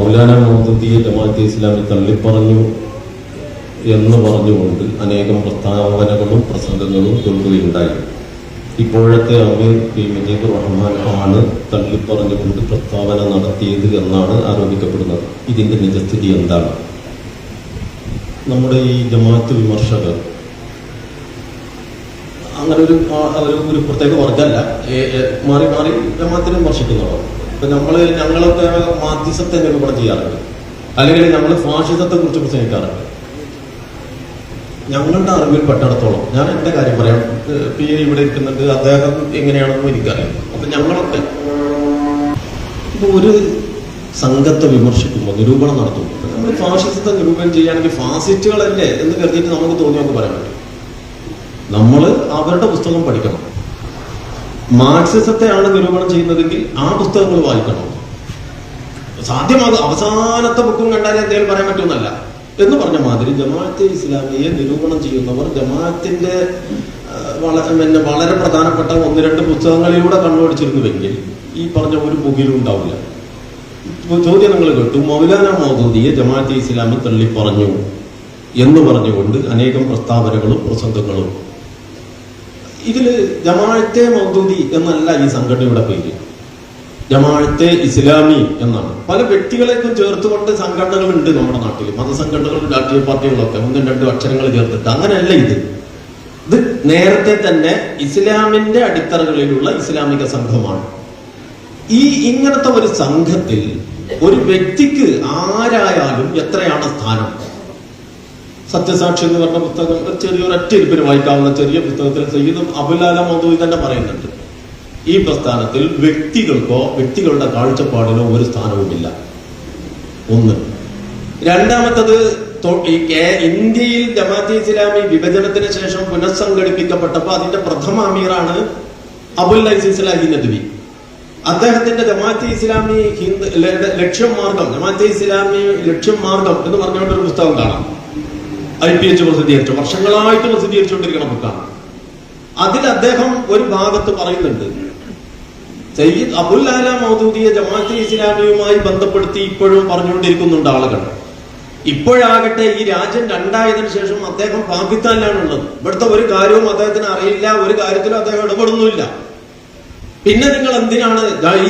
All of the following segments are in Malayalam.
മൗലാന മൗദൂദിയെ ജമാഅത്തെ ഇസ്ലാമി തള്ളിപ്പറഞ്ഞു എന്ന് പറഞ്ഞുകൊണ്ട് അനേകം പ്രസ്താവനകളും പ്രസംഗങ്ങളും കൊണ്ടുകയുണ്ടായി. ഇപ്പോഴത്തെ അമീർ പി മുജീബുർ റഹ്മാൻ ആണ് തള്ളിപ്പറഞ്ഞുകൊണ്ട് പ്രസ്താവന നടത്തിയത് എന്നാണ് ആരോപിക്കപ്പെടുന്നത്. ഇതിന്റെ നിജസ്ഥിതി എന്താണ്? നമ്മുടെ ഈ ജമാഅത്ത് വിമർശകർ അങ്ങനെ ഒരു പ്രത്യേക വർഗമല്ല, മാറി മാറി ജമാഅത്തിനെ വിമർശിക്കുന്നവർ. ഇപ്പൊ ഞങ്ങളൊക്കെ മാധ്യസത്തെ നിരൂപണം ചെയ്യാറുണ്ട്, അല്ലെങ്കിൽ ഞങ്ങൾ ഫാഷിസത്തെ കുറിച്ച് പ്രസംഗിക്കാറുണ്ട്. ഞങ്ങളുടെ അറിവിൽ പെട്ടിടത്തോളം, ഞാൻ എന്റെ കാര്യം പറയാം, പി എ ഇവിടെ ഇരിക്കുന്നുണ്ട്, അദ്ദേഹം എങ്ങനെയാണെന്നും എനിക്കറിയാം. അപ്പൊ ഞങ്ങളൊക്കെ ഇപ്പൊ ഒരു സംഘത്തെ വിമർശിക്കുമ്പോൾ, നിരൂപണം നടത്തുമ്പോൾ, നമ്മൾ ഫാഷിസത്തെ നിരൂപണം ചെയ്യുകയാണെങ്കിൽ ഫാസിസ്റ്റുകളല്ലേ എന്ന് കരുതിയിട്ട് നമുക്ക് തോന്നി നമുക്ക് പറയാൻ പറ്റും. നമ്മൾ അവരുടെ പുസ്തകം പഠിക്കണം. മാർക്സിസത്തെയാണ് നിരൂപണം ചെയ്യുന്നതെങ്കിൽ ആ പുസ്തകങ്ങൾ വായിക്കണം. സാധ്യമാകും അവസാനത്തെ ബുക്കും കണ്ടാലേ എന്തെങ്കിലും പറയാൻ പറ്റുമെന്നല്ല. എന്ന് പറഞ്ഞ മാതിരി ജമാഅത്തെ ഇസ്ലാമിയെ നിരൂപണം ചെയ്യുന്നവർ ജമാഅത്തിന്റെ വളരെ പ്രധാനപ്പെട്ട 1-2 പുസ്തകങ്ങളിലൂടെ കണ്ണുപിടിച്ചിരുന്നുവെങ്കിൽ ഈ പറഞ്ഞ ഒരു ബുക്കിലും ഉണ്ടാവില്ല. ചോദ്യം നിങ്ങൾ കേട്ടു, മൗലാന മൗദൂദിയെ ജമാഅത്തെ ഇസ്ലാമി തള്ളിപ്പറഞ്ഞു എന്ന് പറഞ്ഞുകൊണ്ട് അനേകം പ്രസ്താവനകളും പ്രസംഗങ്ങളും. ഇതില് ജമാഅത്തെ മൗദൂദി എന്നല്ല ഈ സംഘടനയുടെ പേര്, ജമാഅത്തെ ഇസ്ലാമി എന്നാണ്. പല വ്യക്തികളെക്കും ചേർത്തുകൊണ്ട് സംഘടനകളുണ്ട് നമ്മുടെ നാട്ടിൽ, മതസംഘടനകളും രാഷ്ട്രീയ പാർട്ടികളൊക്കെ 1-2 അക്ഷരങ്ങൾ ചേർത്തിട്ട്. അങ്ങനെയല്ല ഇത് നേരത്തെ തന്നെ ഇസ്ലാമിന്റെ അടിത്തറകളിലുള്ള ഇസ്ലാമിക സംഘമാണ്. ഇങ്ങനത്തെ ഒരു സംഘത്തിൽ ഒരു വ്യക്തിക്ക് ആരായാലും എത്രയാണ് സ്ഥാനം? സത്യസാക്ഷി എന്ന് പറഞ്ഞ പുസ്തകം ഒരൊറ്റ ഇരിപ്പിന് വായിക്കാവുന്ന ചെറിയ പുസ്തകത്തിൽ സയ്യിദ് അബുൽ ആല മൗദൂദി തന്നെ പറയുന്നുണ്ട്, ഈ പ്രസ്ഥാനത്തിൽ വ്യക്തികൾക്കോ വ്യക്തികളുടെ കാഴ്ചപ്പാടിനോ ഒരു സ്ഥാനവുമില്ല. ഒന്ന്. രണ്ടാമത്തത്, ഇന്ത്യയിൽ ജമാഅത്തെ ഇസ്ലാമി വിഭജനത്തിന് ശേഷം പുനഃസംഘടിപ്പിക്കപ്പെട്ടപ്പോൾ അതിന്റെ പ്രഥമ അമീറാണ് അബുൽ അസീസ് അലി നദ്വി. അദ്ദേഹത്തിന്റെ ജമാഅത്തെ ഇസ്ലാമി ലക്ഷ്യം മാർഗം, ജമാഅത്തെ ഇസ്ലാമി ലക്ഷ്യം മാർഗം എന്ന് പറഞ്ഞുകൊണ്ടൊരു പുസ്തകം കാണാം. IPH പ്രസിദ്ധീകരിച്ചു, വർഷങ്ങളായിട്ട് പ്രസിദ്ധീകരിച്ചുകൊണ്ടിരിക്കുന്ന ബുക്കാണ്. അതിൽ അദ്ദേഹം ഒരു ഭാഗത്ത് പറയുന്നുണ്ട്, സയ്യിദ് അബുൽ ആല മൗദൂദിയെ ജമാഅത്തെ ഇസ്ലാമിയുമായി ബന്ധപ്പെടുത്തി ഇപ്പോഴും പറഞ്ഞുകൊണ്ടിരിക്കുന്നുണ്ട് ആളുകൾ. ഇപ്പോഴാകട്ടെ ഈ രാജ്യം 2ആയതിനു ശേഷം അദ്ദേഹം പാകിസ്ഥാനിലാണുള്ളത്. ഇവിടുത്തെ ഒരു കാര്യവും അദ്ദേഹത്തിന് അറിയില്ല, ഒരു കാര്യത്തിലും അദ്ദേഹം ഇടപെടുന്നില്ല. പിന്നെ നിങ്ങൾ എന്തിനാണ്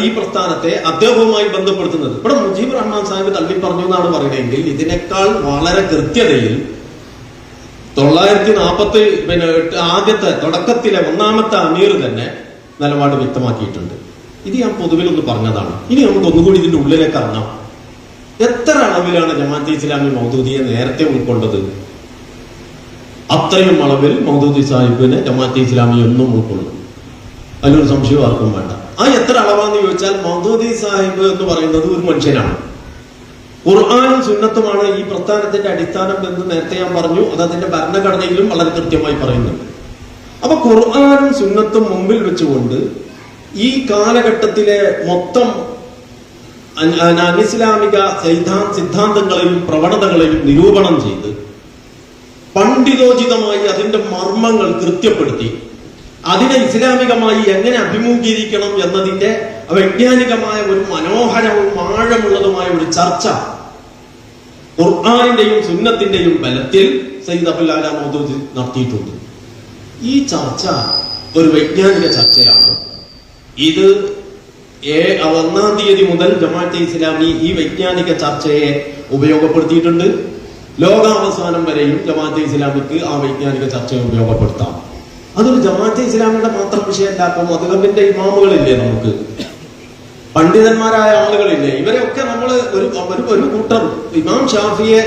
ഈ പ്രസ്ഥാനത്തെ അദ്ദേഹവുമായി ബന്ധപ്പെടുത്തുന്നത്? ഇവിടെ മുജീബുർ റഹ്മാൻ സാഹിബ് തള്ളിപ്പറഞ്ഞു എന്നാണ് പറയുന്നതെങ്കിൽ ഇതിനേക്കാൾ വളരെ കൃത്യതയിൽ 940 ആദ്യത്തെ തുടക്കത്തിലെ 1ാമത്തെ അമീർ തന്നെ നിലപാട് വ്യക്തമാക്കിയിട്ടുണ്ട്. ഇത് ഞാൻ പൊതുവിലൊന്ന് പറഞ്ഞതാണ്. ഇനി നമുക്ക് ഒന്നുകൂടി ഇതിന്റെ ഉള്ളിലേക്ക് ഇറങ്ങാം. എത്ര അളവിലാണ് ജമാഅത്തെ ഇസ്ലാമി മൗദൂദിയെ നേരത്തെ ഉൾക്കൊണ്ടത്? അത്രയും അളവിൽ മൗദൂദി സാഹിബിനെ ജമാഅത്തെ ഇസ്ലാമി ഒന്നും ഉൾക്കൊള്ളും, അതിലൊരു സംശയം ആർക്കും വേണ്ട. എത്ര അളവാന്ന് ചോദിച്ചാൽ, മൗദൂദി സാഹിബ് എന്ന് പറയുന്നത് ഒരു മനുഷ്യനാണ്. ഖുർആനും സുന്നത്തുമാണ് ഈ പ്രസ്ഥാനത്തിന്റെ അടിസ്ഥാനം എന്ന് നേരത്തെ ഞാൻ പറഞ്ഞു. അത് അതിന്റെ ഭരണഘടനയിലും വളരെ കൃത്യമായി പറയുന്നുണ്ട്. അപ്പൊ ഖുർആനും സുന്നത്തും മുമ്പിൽ വെച്ചുകൊണ്ട് ഈ കാലഘട്ടത്തിലെ മൊത്തം അനിസ്ലാമിക സിദ്ധാന്തങ്ങളെയും പ്രവണതകളെയും നിരൂപണം ചെയ്ത് പണ്ഡിതോചിതമായി അതിന്റെ മർമ്മങ്ങൾ കൃത്യപ്പെടുത്തി അതിനെ ഇസ്ലാമികമായി എങ്ങനെ അഭിമുഖീകരിക്കണം എന്നതിന്റെ വൈജ്ഞാനികമായ ഒരു മനോഹരവും ആഴമുള്ളതുമായ ഒരു ചർച്ച ഖുർആനിന്റെയും സുന്നത്തിന്റെയും ബലത്തിൽ സയ്യിദ് അബുൽ ആല മൗദൂദി നടത്തിയിട്ടുണ്ട്. ഈ ചർച്ച ഒരു വൈജ്ഞാനിക ചർച്ചയാണ്. ഇത് 1-ാം തീയതി മുതൽ ജമാഅത്തെ ഇസ്ലാമി ഈ വൈജ്ഞാനിക ചർച്ചയെ ഉപയോഗപ്പെടുത്തിയിട്ടുണ്ട്. ലോകാവസാനം വരെയും ജമാഅത്തെ ഇസ്ലാമിക്ക് ആ വൈജ്ഞാനിക ചർച്ചയെ ഉപയോഗപ്പെടുത്താം. അതൊരു ജമാഅത്തെ ഇസ്ലാമിയുടെ മാത്രം വിഷയമല്ല. അപ്പൊ മദ്ഹബിന്റെ ഇമാമുകളില്ലേ, നമുക്ക് പണ്ഡിതന്മാരായ ആളുകളില്ലേ, ഇവരെയൊക്കെ നമ്മൾ ഒരു കൂട്ടർ ഇമാം ഷാഫിയെ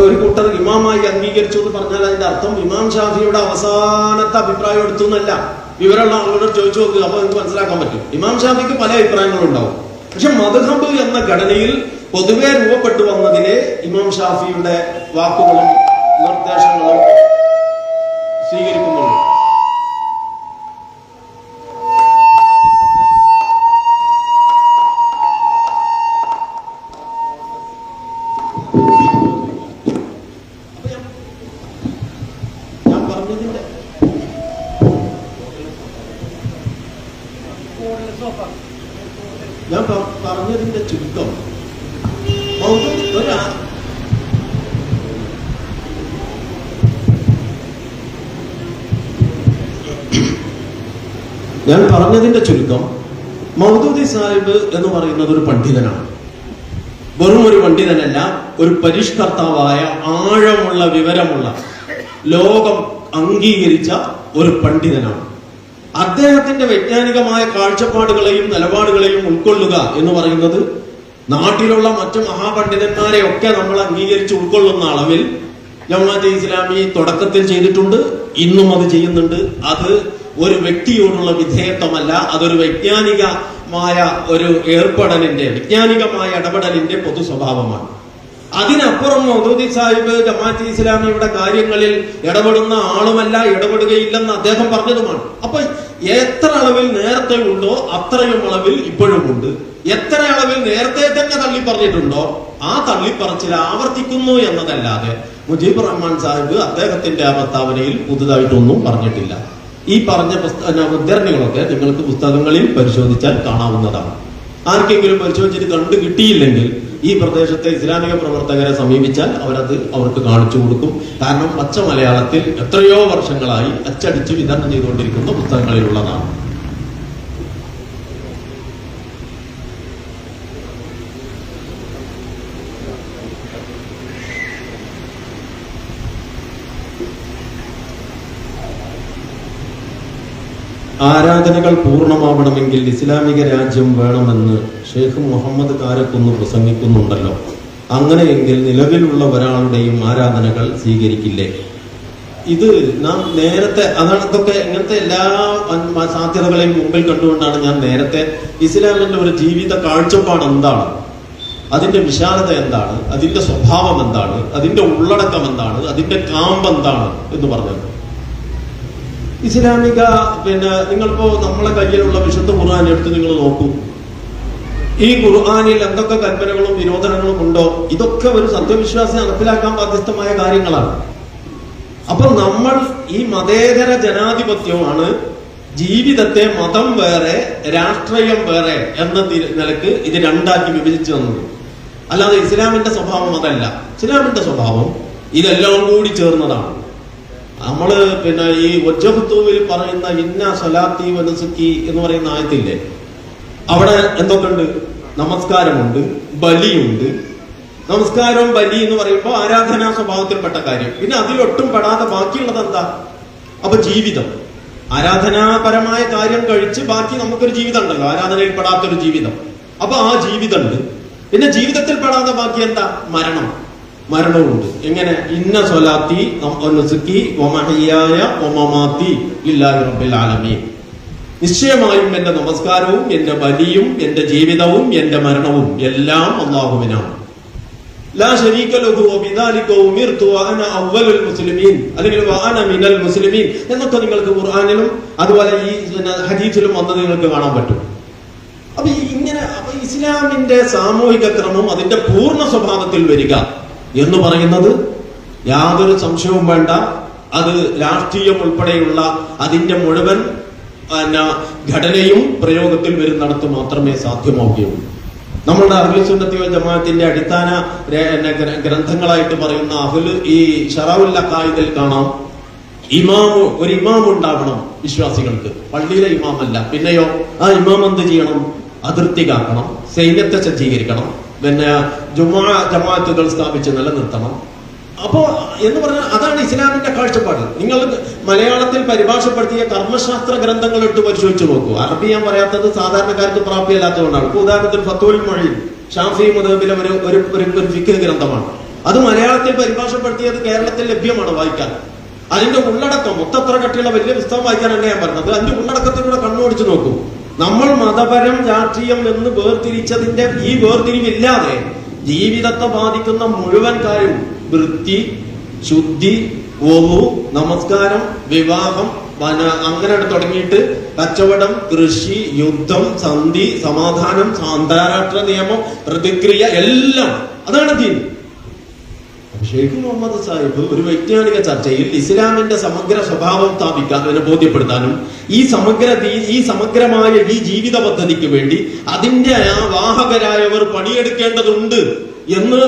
ഒരു കൂട്ടർ ഇമാമായി അംഗീകരിച്ചു എന്ന് പറഞ്ഞാൽ അതിന്റെ അർത്ഥം ഇമാം ഷാഫിയുടെ അവസാനത്തെ അഭിപ്രായം എടുത്തു എന്നല്ല. വിവരമുള്ള ആളുകളോട് ചോദിച്ചു നോക്കുക, അപ്പൊ നിങ്ങൾക്ക് മനസ്സിലാക്കാൻ പറ്റും. ഇമാം ഷാഫിക്ക് പല അഭിപ്രായങ്ങളും ഉണ്ടാവും. പക്ഷെ മദ്ഹബ് എന്ന ഘടനയിൽ പൊതുവെ രൂപപ്പെട്ടു വന്നതിലെ ഇമാം ഷാഫിയുടെ വാക്കുകളും നിർദ്ദേശങ്ങളും സ്വീകരിക്കുന്നുള്ളൂ. ഞാൻ പറഞ്ഞതിന്റെ ചുരുക്കം, ഞാൻ പറഞ്ഞതിന്റെ ചുരുക്കം, മൗദൂദി സാഹിബ് എന്ന് പറയുന്നത് ഒരു പണ്ഡിതനാണ്. വെറും ഒരു പണ്ഡിതനല്ല, ഒരു പരിഷ്കർത്താവായ, ആഴമുള്ള, വിവരമുള്ള, ലോകം അംഗീകരിച്ച ഒരു പണ്ഡിതനാണ്. അദ്ദേഹത്തിന്റെ വൈജ്ഞാനികമായ കാഴ്ചപ്പാടുകളെയും നിലപാടുകളെയും ഉൾക്കൊള്ളുക എന്ന് പറയുന്നത് നാട്ടിലുള്ള മറ്റു മഹാപണ്ഡിതന്മാരെ ഒക്കെ നമ്മൾ അംഗീകരിച്ച് ഉൾക്കൊള്ളുന്ന അളവിൽ ജമാഅത്തെ ഇസ്ലാമി തുടക്കത്തിൽ ചെയ്തിട്ടുണ്ട്, ഇന്നും അത് ചെയ്യുന്നുണ്ട്. അത് ഒരു വ്യക്തിയോടുള്ള വിധേയത്വമല്ല, അതൊരു വൈജ്ഞാനികമായ ഒരു ഏർപ്പെടലിന്റെ, വൈജ്ഞാനികമായ ഇടപെടലിന്റെ പൊതു സ്വഭാവമാണ്. അതിനപ്പുറം മൗദൂദി സാഹിബ് ജമാഅത്തെ ഇസ്ലാമിയുടെ കാര്യങ്ങളിൽ ഇടപെടുന്ന ആളുമല്ല, ഇടപെടുകയില്ലെന്ന് അദ്ദേഹം പറഞ്ഞതുമാണ്. അപ്പൊ എത്ര അളവിൽ നേരത്തെ ഉണ്ടോ അത്രയും അളവിൽ ഇപ്പോഴും ഉണ്ട്. എത്ര അളവിൽ നേരത്തെ തന്നെ തള്ളി പറഞ്ഞിട്ടുണ്ടോ ആ തള്ളിപ്പറച്ചിൽ ആവർത്തിക്കുന്നു എന്നതല്ലാതെ മുജീബ് റഹ്മാൻ സാഹിബ് അദ്ദേഹത്തിന്റെ ആ പ്രസ്താവനയിൽ പുതുതായിട്ടൊന്നും പറഞ്ഞിട്ടില്ല. ഈ പറഞ്ഞ ഉദ്ധരണികളൊക്കെ നിങ്ങൾക്ക് പുസ്തകങ്ങളിൽ പരിശോധിച്ചാൽ കാണാവുന്നതാണ്. ആർക്കെങ്കിലും പരിശോധിച്ചിട്ട് കണ്ടു കിട്ടിയില്ലെങ്കിൽ ഈ പ്രദേശത്തെ ഇസ്ലാമിക പ്രവർത്തകരെ സമീപിച്ചാൽ അവർക്ക് കാണിച്ചു കൊടുക്കും. കാരണം പച്ച മലയാളത്തിൽ എത്രയോ വർഷങ്ങളായി അച്ചടിച്ച് വിതരണം ചെയ്തുകൊണ്ടിരിക്കുന്ന പുസ്തകങ്ങളിലുള്ളതാണ്. ആരാധനകൾ പൂർണ്ണമാവണമെങ്കിൽ ഇസ്ലാമിക രാജ്യം വേണമെന്ന് ഷെയ്ഖ് മുഹമ്മദ് കാരക്കുന്ന് പ്രസംഗിക്കുന്നുണ്ടല്ലോ. അങ്ങനെയെങ്കിൽ നിലവിലുള്ള ഒരാളുടെയും ആരാധനകൾ സ്വീകരിക്കില്ലേ? ഇത് നാം നേരത്തെ, അതാണ് ഇതൊക്കെ ഇങ്ങനത്തെ എല്ലാ സാധ്യതകളെയും മുമ്പിൽ കണ്ടുകൊണ്ടാണ് ഞാൻ നേരത്തെ ഇസ്ലാമിന്റെ ഒരു ജീവിത കാഴ്ചപ്പാട് എന്താണ്, അതിന്റെ വിശാലത എന്താണ്, അതിന്റെ സ്വഭാവം എന്താണ്, അതിന്റെ ഉള്ളടക്കം എന്താണ്, അതിന്റെ കാമ്പ് എന്താണ് എന്ന് പറഞ്ഞത്. ഇസ്ലാമിക നിങ്ങളിപ്പോ നമ്മളെ കയ്യിലുള്ള വിശുദ്ധ ഖുർആൻ എടുത്ത് നിങ്ങൾ നോക്കൂ. ഈ ഖുർആനിൽ എന്തൊക്കെ കൽപ്പനകളും വിരോധനങ്ങളും ഉണ്ടോ ഇതൊക്കെ ഒരു സത്യവിശ്വാസി നടപ്പിലാക്കാൻ ബാധ്യസ്ഥമായ കാര്യങ്ങളാണ്. അപ്പൊ നമ്മൾ ഈ മതേതര ജനാധിപത്യമാണ് ജീവിതത്തെ മതം വേറെ രാഷ്ട്രീയം വേറെ എന്ന നിലക്ക് ഇത് രണ്ടാക്കി വിഭജിച്ചു തന്നത്. അല്ലാതെ ഇസ്ലാമിന്റെ സ്വഭാവം അതല്ല. ഇസ്ലാമിന്റെ സ്വഭാവം ഇതെല്ലാം കൂടി ചേർന്നതാണ്. നമ്മള് ഈ വജ്ജഹത്തുവിൽ പറയുന്ന ഇന്ന സ്വലാത്തി വനുസുക്കി എന്ന് പറയുന്ന ആയത്തില്ലേ, അവിടെ എന്തൊക്കെയുണ്ട്? നമസ്കാരമുണ്ട്, ബലിയുണ്ട്. നമസ്കാരവും ബലി എന്ന് പറയുമ്പോൾ ആരാധനാ സ്വഭാവത്തിൽപ്പെട്ട കാര്യം. പിന്നെ അതിലൊട്ടും പെടാതെ ബാക്കിയുള്ളത് എന്താ? അപ്പൊ ജീവിതം, ആരാധനാപരമായ കാര്യം കഴിച്ച് ബാക്കി നമുക്കൊരു ജീവിതം ഉണ്ടല്ലോ, ആരാധനയിൽ പെടാത്തൊരു ജീവിതം. അപ്പൊ ആ ജീവിതം ഉണ്ട്. പിന്നെ ജീവിതത്തിൽ പെടാതെ ബാക്കി എന്താ? മരണവുമുണ്ട്. എങ്ങനെ? ഇന്ന സ്വലാത്തി വനുസുക്കി വമഹിയായ വമമാതി ലില്ലാഹി റബ്ബിൽ ആലമീൻ. നിശ്ചയമായും എന്റെ നമസ്കാരവും എന്റെ ബലിയും എന്റെ ജീവിതവും എന്റെ മരണവും എല്ലാം അല്ലാഹുവിനാണ്. ലാ ശരീക ലഹു വബിദാലിക ഉമിർതു വഅന അവ്വലുൽ മുസ്ലിമീൻ, അല്ലെങ്കിൽ വഅന മിനൽ മുസ്ലിമീൻ എന്നൊക്കെ നിങ്ങൾക്ക് ഖുർആനിലും അതുപോലെ ഈ ഹദീസിലും വന്നത് നിങ്ങൾക്ക് കാണാൻ പറ്റും. അപ്പൊ ഇങ്ങനെ ഇസ്ലാമിന്റെ സാമൂഹിക ക്രമം അതിന്റെ പൂർണ്ണ സ്വഭാവത്തിൽ വരിക എന്ന് പറയുന്നത് യാതൊരു സംശയവും വേണ്ട. അത് രാഷ്ട്രീയം ഉൾപ്പെടെയുള്ള അതിന്റെ മുഴുവൻ ഘടനയും പ്രയോഗത്തിൽ വരുന്നിടത്ത് മാത്രമേ സാധ്യമാവുകയുള്ളൂ. നമ്മളുടെ അഹ്ലു സുന്നത്തി വൽ ജമാഅത്തിന്റെ അടിസ്ഥാന ഗ്രന്ഥങ്ങളായിട്ട് പറയുന്ന ഈ ശറഉൽ അഖായിദിൽ കാണാം, ഒരു ഇമാം ഉണ്ടാവണം വിശ്വാസികൾക്ക്. പള്ളിയിലെ ഇമാമല്ല. പിന്നെയോ ആ ഇമാം എന്ത് ചെയ്യണം? അതിർത്തി കാക്കണം, സൈന്യത്തെ സജ്ജീകരിക്കണം, ജമാഅത്തുകൾ സ്ഥാപിച്ച് നിലനിർത്തണം. അപ്പോ എന്ന് പറഞ്ഞാൽ അതാണ് ഇസ്ലാമിന്റെ കാഴ്ചപ്പാട്. നിങ്ങൾ മലയാളത്തിൽ പരിഭാഷപ്പെടുത്തിയ കർമ്മശാസ്ത്ര ഗ്രന്ഥങ്ങൾ ഇട്ട് പരിശോധിച്ച് നോക്കൂ. അറബി ഞാൻ പറയാത്തത് സാധാരണക്കാർക്ക് പ്രാപ്തിയല്ലാത്തതുകൊണ്ടാണ്. ഇപ്പൊ ഉദാഹരണത്തിന് ഫത്വൽ മൊഴിയിൽ ഷാഫി മദ്ഹബിലെ ഒരു ഫിഖ് ഗ്രന്ഥമാണ്. അത് മലയാളത്തിൽ പരിഭാഷപ്പെടുത്തിയത് കേരളത്തിൽ ലഭ്യമാണ് വായിക്കാൻ. അതിന്റെ ഉള്ളടക്കം മൊത്തത്ര കട്ടിയുള്ള വലിയ പുസ്തകം വായിക്കാനല്ല ഞാൻ പറഞ്ഞത്. അതിന്റെ ഉള്ളടക്കത്തിലൂടെ കണ്ണോടിച്ച് നോക്കൂ. നമ്മൾ മതപരം രാഷ്ട്രീയം എന്ന് വേർതിരിച്ചതിന്റെ ഈ വേർതിരിവില്ലാതെ ജീവിതത്തെ ബാധിക്കുന്ന മുഴുവൻ കാര്യം, വൃത്തി, ശുദ്ധി, വധു, നമസ്കാരം, വിവാഹം, അങ്ങനെ തുടങ്ങിയിട്ട് കച്ചവടം, കൃഷി, യുദ്ധം, സന്ധി, സമാധാനം, അന്താരാഷ്ട്ര നിയമം, പ്രതിക്രിയ, എല്ലാം അതാണ് ദീൻ. ഷെയ്ഖ് മുഹമ്മദ് സാഹിബ് ഒരു വൈജ്ഞാനിക ചർച്ചയിൽ ഇസ്ലാമിന്റെ സമഗ്ര സ്വഭാവം സ്ഥാപിക്കാൻ, അതിനെ ബോധ്യപ്പെടുത്താനും ഈ സമഗ്രമായ ഈ ജീവിത പദ്ധതിക്ക് വേണ്ടി അതിന്റെ ആ വാഹകരായവർ പണിയെടുക്കേണ്ടതുണ്ട് എന്ന്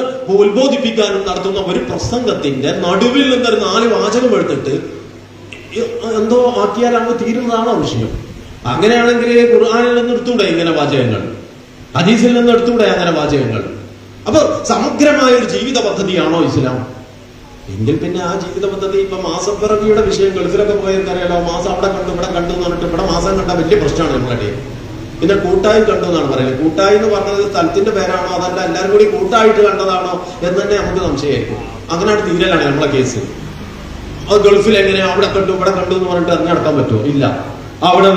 ഉത്ബോധിപ്പിക്കാനും നടത്തുന്ന ഒരു പ്രസംഗത്തിന്റെ നടുവിൽ നിന്നൊരു 4 വാചകം എടുത്തിട്ട് എന്തോ ആക്കിയാൽ അങ്ങ് തീരുന്നതാണോ വിഷയം? അങ്ങനെയാണെങ്കിൽ ഖുർആനിൽ നിന്ന് എടുത്തൂടെ ഇങ്ങനെ വാചകങ്ങൾ, ഹദീസിൽ നിന്ന് എടുത്തൂടെ അങ്ങനെ വാചകങ്ങൾ? അപ്പൊ സമഗ്രമായ ഒരു ജീവിത പദ്ധതിയാണോ ഇസ്ലാം? എങ്കിൽ പിന്നെ ആ ജീവിത പദ്ധതി ഇപ്പൊ മാസപ്പിറവിയുടെ വിഷയം ഗൾഫിലൊക്കെ പോയവർക്കറിയാലോ, മാസം അവിടെ കണ്ടു ഇവിടെ കണ്ടു എന്ന് പറഞ്ഞിട്ട് ഇവിടെ മാസം കണ്ട വലിയ പ്രശ്നമാണ് നമ്മളെ. പിന്നെ കൂട്ടായി കണ്ടു എന്നാണ് പറയുന്നത്. കൂട്ടായി എന്ന് പറഞ്ഞത് സ്ഥലത്തിന്റെ പേരാണോ അതല്ല എല്ലാവരും കൂടി കൂട്ടായിട്ട് കണ്ടതാണോ എന്ന് തന്നെ നമുക്ക് സംശയമായിരിക്കും. അങ്ങനെയാണ് തീരലാണ് നമ്മളെ കേസ്. അത് ഗൾഫിൽ എങ്ങനെയാ അവിടെ കണ്ടു ഇവിടെ കണ്ടു എന്ന് പറഞ്ഞിട്ട് ഇറങ്ങി നടക്കാൻ പറ്റുമോ? ഇല്ല. അവിടെ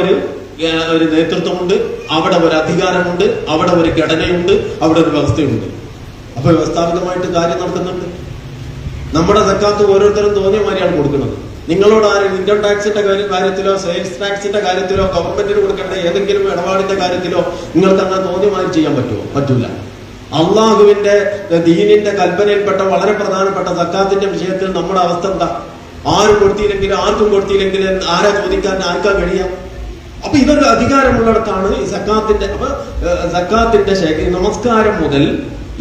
ഒരു നേതൃത്വമുണ്ട്, അവിടെ ഒരു അധികാരമുണ്ട്, അവിടെ ഒരു ഘടനയുണ്ട്, അവിടെ ഒരു വ്യവസ്ഥയുണ്ട്. അപ്പൊ വ്യവസ്ഥാപിതമായിട്ട് കാര്യം നടത്തുന്നുണ്ട്. നമ്മുടെ സക്കാത്ത് ഓരോരുത്തരും തോന്നിയ മാതിരിയാണ് കൊടുക്കുന്നത്. നിങ്ങളോട് ആരും ഇൻകം ടാക്സിന്റെ കാര്യത്തിലോ സെയിൽസ് ടാക്സിന്റെ കാര്യത്തിലോ ഗവൺമെന്റിന് കൊടുക്കേണ്ട ഏതെങ്കിലും ഇടപാടിന്റെ കാര്യത്തിലോ നിങ്ങൾക്ക് അങ്ങനെ തോന്നിയ മാതിരി ചെയ്യാൻ പറ്റുമോ? പറ്റൂല. അള്ളാഹുവിന്റെ ദീനിന്റെ കൽപ്പനയിൽപ്പെട്ട വളരെ പ്രധാനപ്പെട്ട സക്കാത്തിന്റെ വിഷയത്തിൽ നമ്മുടെ അവസ്ഥ എന്താ? ആരും കൊടുത്തില്ലെങ്കിലും ആർക്കും കൊടുത്തില്ലെങ്കിലും ആരാ ചോദിക്കാൻ, ആർക്കാ കഴിയാം? അപ്പൊ ഇതൊരു അധികാരമുള്ളിടത്താണ് ഈ സക്കാത്തിന്റെ. അപ്പൊ സക്കാത്തിന്റെ നമസ്കാരം മുതൽ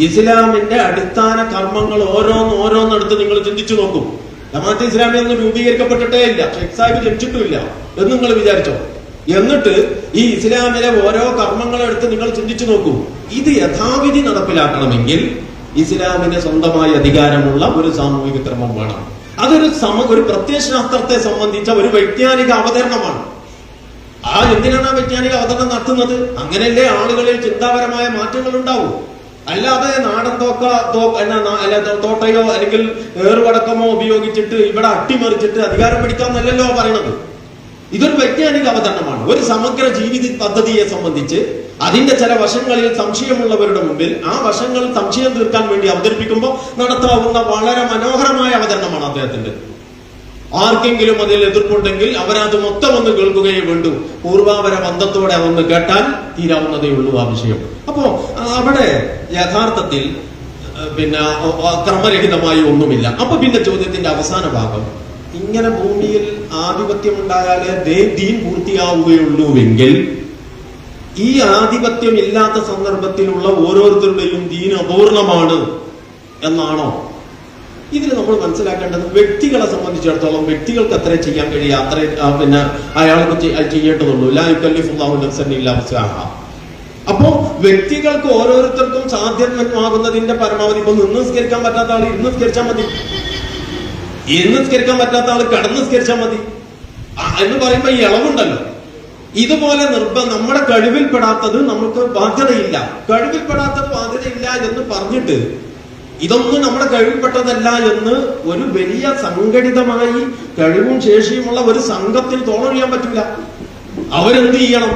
ഇസ്ലാമിന്റെ അടിസ്ഥാന കർമ്മങ്ങൾ ഓരോന്നെടുത്ത് നിങ്ങൾ ചിന്തിച്ചു നോക്കും. ജമാഅത്തെ ഇസ്ലാമിൽ ഒന്നും രൂപീകരിക്കപ്പെട്ടിട്ടേ ഇല്ല, ഷെയ്ഖ് സാഹിബ് ജനിച്ചിട്ടുമില്ല എന്ന് നിങ്ങൾ വിചാരിച്ചോ? എന്നിട്ട് ഈ ഇസ്ലാമിലെ ഓരോ കർമ്മങ്ങളെടുത്ത് നിങ്ങൾ ചിന്തിച്ചു നോക്കൂ. ഇത് യഥാവിധി നടപ്പിലാക്കണമെങ്കിൽ ഇസ്ലാമിന് സ്വന്തമായി അധികാരമുള്ള ഒരു സാമൂഹിക ക്രമം വേണം. അതൊരു പ്രത്യയശാസ്ത്രത്തെ സംബന്ധിച്ച ഒരു വൈജ്ഞാനിക അവതരണമാണ്. എന്തിനാണ് ആ വൈജ്ഞാനിക അവതരണം നടത്തുന്നത്? അങ്ങനെയല്ലേ ആളുകളിൽ ചിന്താപരമായ മാറ്റങ്ങൾ ഉണ്ടാവും. അല്ലാതെ നാടൻ തോട്ടയോ അല്ലെങ്കിൽ ഏറുവടക്കമോ ഉപയോഗിച്ചിട്ട് ഇവിടെ അട്ടിമറിച്ചിട്ട് അധികാരം പിടിക്കാന്നല്ലല്ലോ പറയണത്. ഇതൊരു വൈജ്ഞാനിക അവതരണമാണ്. ഒരു സമഗ്ര ജീവിത പദ്ധതിയെ സംബന്ധിച്ച് അതിന്റെ ചില വശങ്ങളിൽ സംശയമുള്ളവരുടെ മുമ്പിൽ ആ വശങ്ങൾ സംശയം തീർക്കാൻ വേണ്ടി അവതരിപ്പിക്കുമ്പോൾ നടത്താവുന്ന വളരെ മനോഹരമായ അവതരണമാണ് അദ്ദേഹത്തിന്റെ. ആർക്കെങ്കിലും അതിൽ എതിർപ്പുണ്ടെങ്കിൽ അവരത് മൊത്തം ഒന്ന് കേൾക്കുകയേ വേണ്ടൂ. പൂർവാപര ബന്ധത്തോടെ അതൊന്ന് കേട്ടാൽ തീരാവുന്നതേ ഉള്ളൂ ആ വിഷയം. അപ്പോ അവിടെ യഥാർത്ഥത്തിൽ പിന്നെ ക്രമരഹിതമായി ഒന്നുമില്ല. അപ്പൊ പിന്നെ ചോദ്യത്തിന്റെ അവസാന ഭാഗം, ഇങ്ങനെ ഭൂമിയിൽ ആധിപത്യം ഉണ്ടായാലേ ദീൻ പൂർത്തിയാവുകയുള്ളൂവെങ്കിൽ ഈ ആധിപത്യം ഇല്ലാത്ത സന്ദർഭത്തിലുള്ള ഓരോരുത്തരുടെയും ദീൻ അപൂർണമാണ് എന്നാണോ? ഇതിൽ നമ്മൾ മനസ്സിലാക്കേണ്ടത് വ്യക്തികളെ സംബന്ധിച്ചിടത്തോളം വ്യക്തികൾക്ക് അത്രേ ചെയ്യാൻ കഴിയുക, അത്രേ പിന്നെ അയാൾക്ക് ചെയ്യേണ്ടതുള്ളൂ. ലാ യുകല്ലിഫുല്ലാഹു നഫ്സൻ ഇല്ലാ വസ്അഹാ. അപ്പോ വ്യക്തികൾക്ക് ഓരോരുത്തർക്കും സാധ്യമാകുന്നതിന്റെ പരമാവധി. ഇപ്പൊ നിന്ന് സ്കരിക്കാൻ പറ്റാത്ത ആൾ ഇന്ന് സ്കരിച്ചാൽ മതി, ഇന്ന് സ്കരിക്കാൻ പറ്റാത്ത ആൾ കടന്ന് സ്കരിച്ചാൽ മതി എന്ന് പറയുമ്പോ ഈ ഇളവുണ്ടല്ലോ. ഇതുപോലെ നമ്മുടെ കഴിവിൽപ്പെടാത്തത് നമുക്ക് ബാധ്യതയില്ല, കഴിവിൽപ്പെടാത്തത് ബാധ്യതയില്ല എന്ന് പറഞ്ഞിട്ട് ഇതൊന്നും നമ്മുടെ കഴിവിൽപ്പെട്ടതല്ല എന്ന് ഒരു വലിയ സംഘടിതമായി കഴിവും ശേഷിയുമുള്ള ഒരു സംഘത്തിൽ തോന്നറിയാൻ പറ്റില്ല. അവരെന്ത് ചെയ്യണം?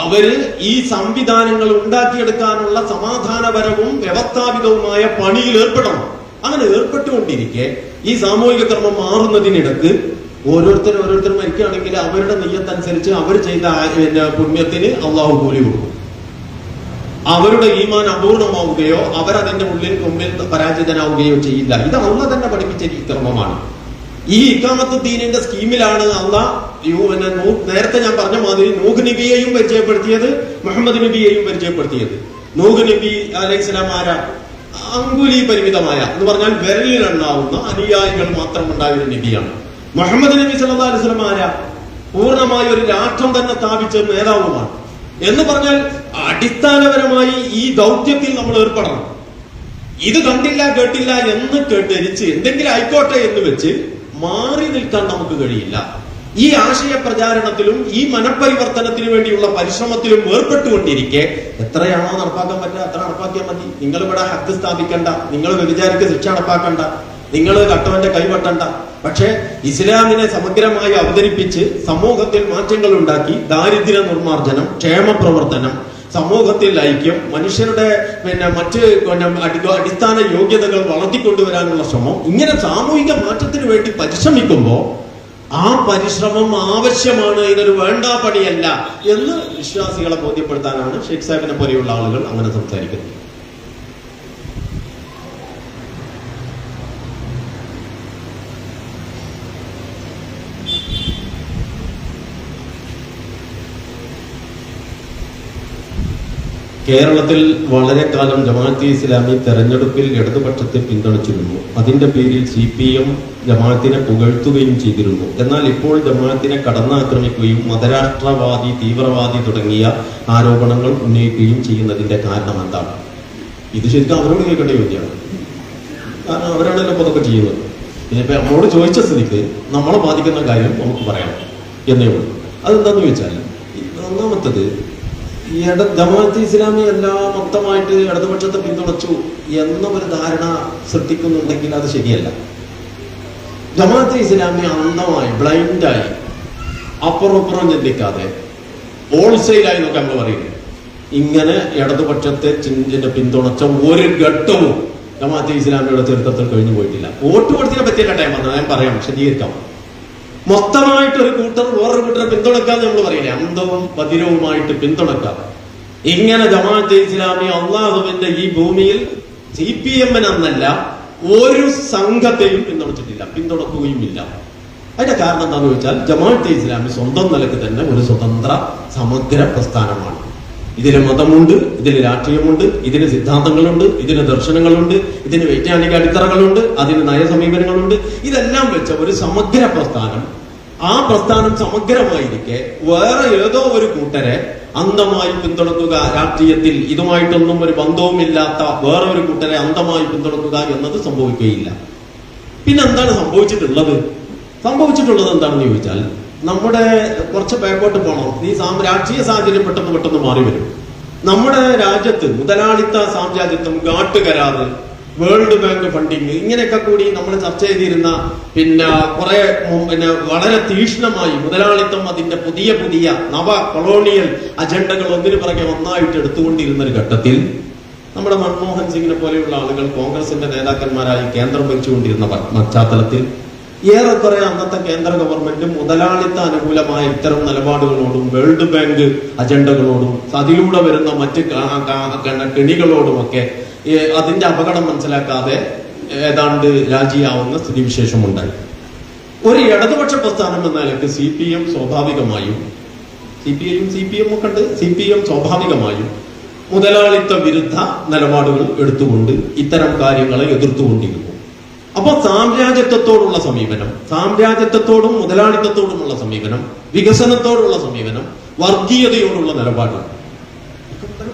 അവര് ഈ സംവിധാനങ്ങൾ ഉണ്ടാക്കിയെടുക്കാനുള്ള സമാധാനപരവും വ്യവസ്ഥാപിതവുമായ പണിയിൽ ഏർപ്പെടണം. അങ്ങനെ ഏർപ്പെട്ടുകൊണ്ടിരിക്കെ ഈ സാമൂഹിക ക്രമം മാറുന്നതിനിടക്ക് ഓരോരുത്തരും മരിക്കുകയാണെങ്കിൽ അവരുടെ നിയ്യത്തനുസരിച്ച് അവർ ചെയ്ത പുണ്യത്തിന് അള്ളാഹു കൂലി കൊടുക്കും. അവരുടെ ഈമാൻ അപൂർണമാവുകയോ അവരതിന്റെ മുമ്പിൽ പരാജിതനാവുകയോ ചെയ്യില്ല. ഇത് അള്ളാഹ് തന്നെ പഠിപ്പിച്ച ഈ ക്രമമാണ്. ഈ ഇഖാമത്ത് ദീനിന്റെ സ്കീമിലാണ് അള്ളാഹ് നേരത്തെ ഞാൻ പറഞ്ഞ മാതിരി നൂഹ് നബിയെയും പരിചയപ്പെടുത്തിയത്, മുഹമ്മദ് നബിയെയും പരിചയപ്പെടുത്തിയത്. നൂഹ് നബി അലൈഹിസ്സലാം ആരാ? അങ്കുലി പരിമിതമായ എന്ന് പറഞ്ഞാൽ വിരലിലെണ്ണാവുന്ന അനുയായികൾ മാത്രം ഉണ്ടായ ഒരു നബിയാണ്. മുഹമ്മദ് നബി സല്ലല്ലാഹു അലൈഹി വസല്ലം ആരാ? പൂർണ്ണമായ ഒരു രാഷ്ട്രം തന്നെ സ്ഥാപിച്ച നേതാവുമാണ്. എന്ന് പറഞ്ഞാൽ അടിസ്ഥാനപരമായി ഈ ദൗത്യത്തിൽ നമ്മൾ ഏർപ്പെടണം. ഇത് കണ്ടില്ല കേട്ടില്ല എന്ന് കേട്ടരിച്ച് എന്തെങ്കിലും ആയിക്കോട്ടെ എന്ന് വെച്ച് മാറി നിൽക്കാൻ നമുക്ക് കഴിയില്ല. ഈ ആശയ പ്രചാരണത്തിലും ഈ മനപരിവർത്തനത്തിനു വേണ്ടിയുള്ള പരിശ്രമത്തിലും ഏർപ്പെട്ടുകൊണ്ടിരിക്കെ എത്രയാണോ നടപ്പാക്കാൻ പറ്റുക അത്ര നടപ്പാക്കിയാൽ മതി. നിങ്ങൾ ഇവിടെ ഹക്ക് സ്ഥാപിക്കണ്ട, നിങ്ങൾ വ്യഭിചാരിക്ക് ശിക്ഷ നടപ്പാക്കണ്ട, നിങ്ങൾ കട്ടവന്റെ കൈവട്ടണ്ട. പക്ഷെ ഇസ്ലാമിനെ സമഗ്രമായി അവതരിപ്പിച്ച് സമൂഹത്തിൽ മാറ്റങ്ങൾ ഉണ്ടാക്കി ദാരിദ്ര്യ നിർമ്മാർജ്ജനം, ക്ഷേമ പ്രവർത്തനം, സമൂഹത്തിൽ ഐക്യം, മനുഷ്യരുടെ മറ്റ് അടിസ്ഥാന യോഗ്യതകൾ വളർത്തിക്കൊണ്ടുവരാനുള്ള ശ്രമം, ഇങ്ങനെ സാമൂഹിക മാറ്റത്തിന് വേണ്ടി പരിശ്രമിക്കുമ്പോൾ ആ പരിശ്രമം ആവശ്യമാണ്, ഇതൊരു വേണ്ടാ പണിയല്ല എന്ന് വിശ്വാസികളെ ബോധ്യപ്പെടുത്താനാണ് ഷെയ്ഖ് സാഹിബിനെ പോലെയുള്ള ആളുകൾ അങ്ങനെ സംസാരിക്കുന്നത്. കേരളത്തിൽ വളരെ കാലം ജമാഅത്തെ ഇസ്ലാമി തെരഞ്ഞെടുപ്പിൽ ഇടതുപക്ഷത്തെ പിന്തുണച്ചിരുന്നു. അതിന്റെ പേരിൽ CPM ജമാഅത്തിനെ പുകഴ്ത്തുകയും ചെയ്തിരുന്നു. എന്നാൽ ഇപ്പോൾ ജമാഅത്തിനെ കടന്നാക്രമിക്കുകയും മതരാഷ്ട്രവാദി, തീവ്രവാദി തുടങ്ങിയ ആരോപണങ്ങൾ ഉന്നയിക്കുകയും ചെയ്യുന്നതിന്റെ കാരണം എന്താണ്? ഇത് ശരിക്കും അവരോട് കേൾക്കേണ്ട ചോദ്യമാണ്. കാരണം അവരാണല്ലോ ഇപ്പോൾ അതൊക്കെ ചെയ്യുന്നത്. ഇനിയിപ്പോൾ നമ്മളോട് ചോദിച്ച സ്ഥിതിക്ക് നമ്മളെ ബാധിക്കുന്ന കാര്യം നമുക്ക് പറയാം എന്നേ ഉള്ളൂ. അതെന്താന്ന് ചോദിച്ചാൽ, ഒന്നാമത്തത് ജമാഅത്തെ ഇസ്ലാമി എല്ലാം മൊത്തമായിട്ട് ഇടതുപക്ഷത്തെ പിന്തുണച്ചു എന്ന ഒരു ധാരണ സൃഷ്ടിക്കുന്നുണ്ടെങ്കിൽ അത് ശരിയല്ല. ജമാഅത്തെ ഇസ്ലാമി അന്ധമായി, ബ്ലൈൻഡായി, അപ്പുറം ചിന്തിക്കാതെ ഹോൾസെയിലായി എന്നൊക്കെ നമ്മൾ പറയുന്നത്, ഇങ്ങനെ ഇടതുപക്ഷത്തെ പിന്തുണച്ച ഒരു ഘട്ടവും ജമാഅത്തെ ഇസ്ലാമിയുടെ ചരിത്രത്തിൽ കഴിഞ്ഞു പോയിട്ടില്ല. വോട്ട് കൊടുത്തതിനെ പറ്റിയല്ല ഞാൻ പറയാം, വിശദീകരിക്കാം. മൊത്തമായിട്ട് ഒരു കൂട്ടർ വേറൊരു കൂട്ടരെ പിന്തുണക്കാന്ന് നമ്മൾ പറയില്ലേ, അന്ധവും പതിരവുമായിട്ട് പിന്തുണക്കാം. ഇങ്ങനെ ജമാഅത്തെ ഇസ്ലാമി അള്ളാഹുവിന്റെ ഈ ഭൂമിയിൽ CPM എന്നല്ല ഒരു സംഘത്തെയും പിന്തുണച്ചിട്ടില്ല, പിന്തുണക്കുകയുമില്ല. അതിന്റെ കാരണം എന്താണെന്ന് ചോദിച്ചാൽ, ജമാഅത്തെ ഇസ്ലാമി സ്വന്തം നിലക്ക് തന്നെ ഒരു സ്വതന്ത്ര സമഗ്ര പ്രസ്ഥാനമാണ്. ഇതിന് മതമുണ്ട്, ഇതിന് രാഷ്ട്രീയമുണ്ട്, ഇതിന് സിദ്ധാന്തങ്ങളുണ്ട്, ഇതിന് ദർശനങ്ങളുണ്ട്, ഇതിന് വൈജ്ഞാനിക അടിത്തറകളുണ്ട്, അതിന് നയസമീപനങ്ങളുണ്ട്. ഇതെല്ലാം വെച്ച ഒരു സമഗ്ര പ്രസ്ഥാനം. ആ പ്രസ്ഥാനം സമഗ്രമായിരിക്കെ വേറെ ഏതോ ഒരു കൂട്ടരെ അന്ധമായി പിന്തുണക്കുക, രാഷ്ട്രീയത്തിൽ ഇതുമായിട്ടൊന്നും ഒരു ബന്ധവുമില്ലാത്ത വേറെ ഒരു കൂട്ടരെ അന്ധമായി പിന്തുണക്കുക എന്നത് സംഭവിക്കുകയില്ല. പിന്നെ എന്താണ് സംഭവിച്ചിട്ടുള്ളത് എന്താണെന്ന് ചോദിച്ചാൽ, നമ്മുടെ കുറച്ച് ബാക്കോട്ട് പോകണം. ഈ രാഷ്ട്രീയ സാഹചര്യം പെട്ടെന്ന് മാറി വരും. നമ്മുടെ രാജ്യത്ത് മുതലാളിത്ത സാമ്രാജ്യത്വം, ഘാട്ടുകരാറ്, വേൾഡ് ബാങ്ക് ഫണ്ടിങ്, ഇങ്ങനെയൊക്കെ കൂടി നമ്മൾ ചർച്ച ചെയ്തിരുന്ന വളരെ തീക്ഷ്ണമായി മുതലാളിത്തം അതിന്റെ പുതിയ നവ കൊളോണിയൽ അജണ്ടകൾ ഒന്നിനു പിറകെ ഒന്നായിട്ട് എടുത്തുകൊണ്ടിരുന്ന ഒരു ഘട്ടത്തിൽ നമ്മുടെ മൻമോഹൻ സിംഗിനെ പോലെയുള്ള ആളുകൾ കോൺഗ്രസിന്റെ നേതാക്കന്മാരായി കേന്ദ്രം ഭരിച്ചുകൊണ്ടിരുന്ന പശ്ചാത്തലത്തിൽ ഏറെക്കുറെ അന്നത്തെ കേന്ദ്ര ഗവൺമെന്റ് മുതലാളിത്ത അനുകൂലമായ ഇത്തരം നിലപാടുകളോടും വേൾഡ് ബാങ്ക് അജണ്ടകളോടും അതിലൂടെ വരുന്ന മറ്റ് കെണികളോടുമൊക്കെ അതിന്റെ അപകടം മനസ്സിലാക്കാതെ ഏതാണ്ട് രാജിയാവുന്ന സ്ഥിതിവിശേഷമുണ്ടായി. ഒരു ഇടതുപക്ഷ പ്രസ്ഥാനം എന്ന നിലയ്ക്ക് CPM സ്വാഭാവികമായും സ്വാഭാവികമായും മുതലാളിത്ത വിരുദ്ധ നിലപാടുകൾ എടുത്തുകൊണ്ട് ഇത്തരം കാര്യങ്ങളെ എതിർത്തുകൊണ്ടിരുന്നു. അപ്പൊ സാമ്രാജ്യത്വത്തോടുള്ള സമീപനം, സാമ്രാജ്യത്വത്തോടും മുതലാളിത്തത്തോടുമുള്ള സമീപനം, വികസനത്തോടുള്ള സമീപനം, വർഗീയതയോടുള്ള നിലപാട്,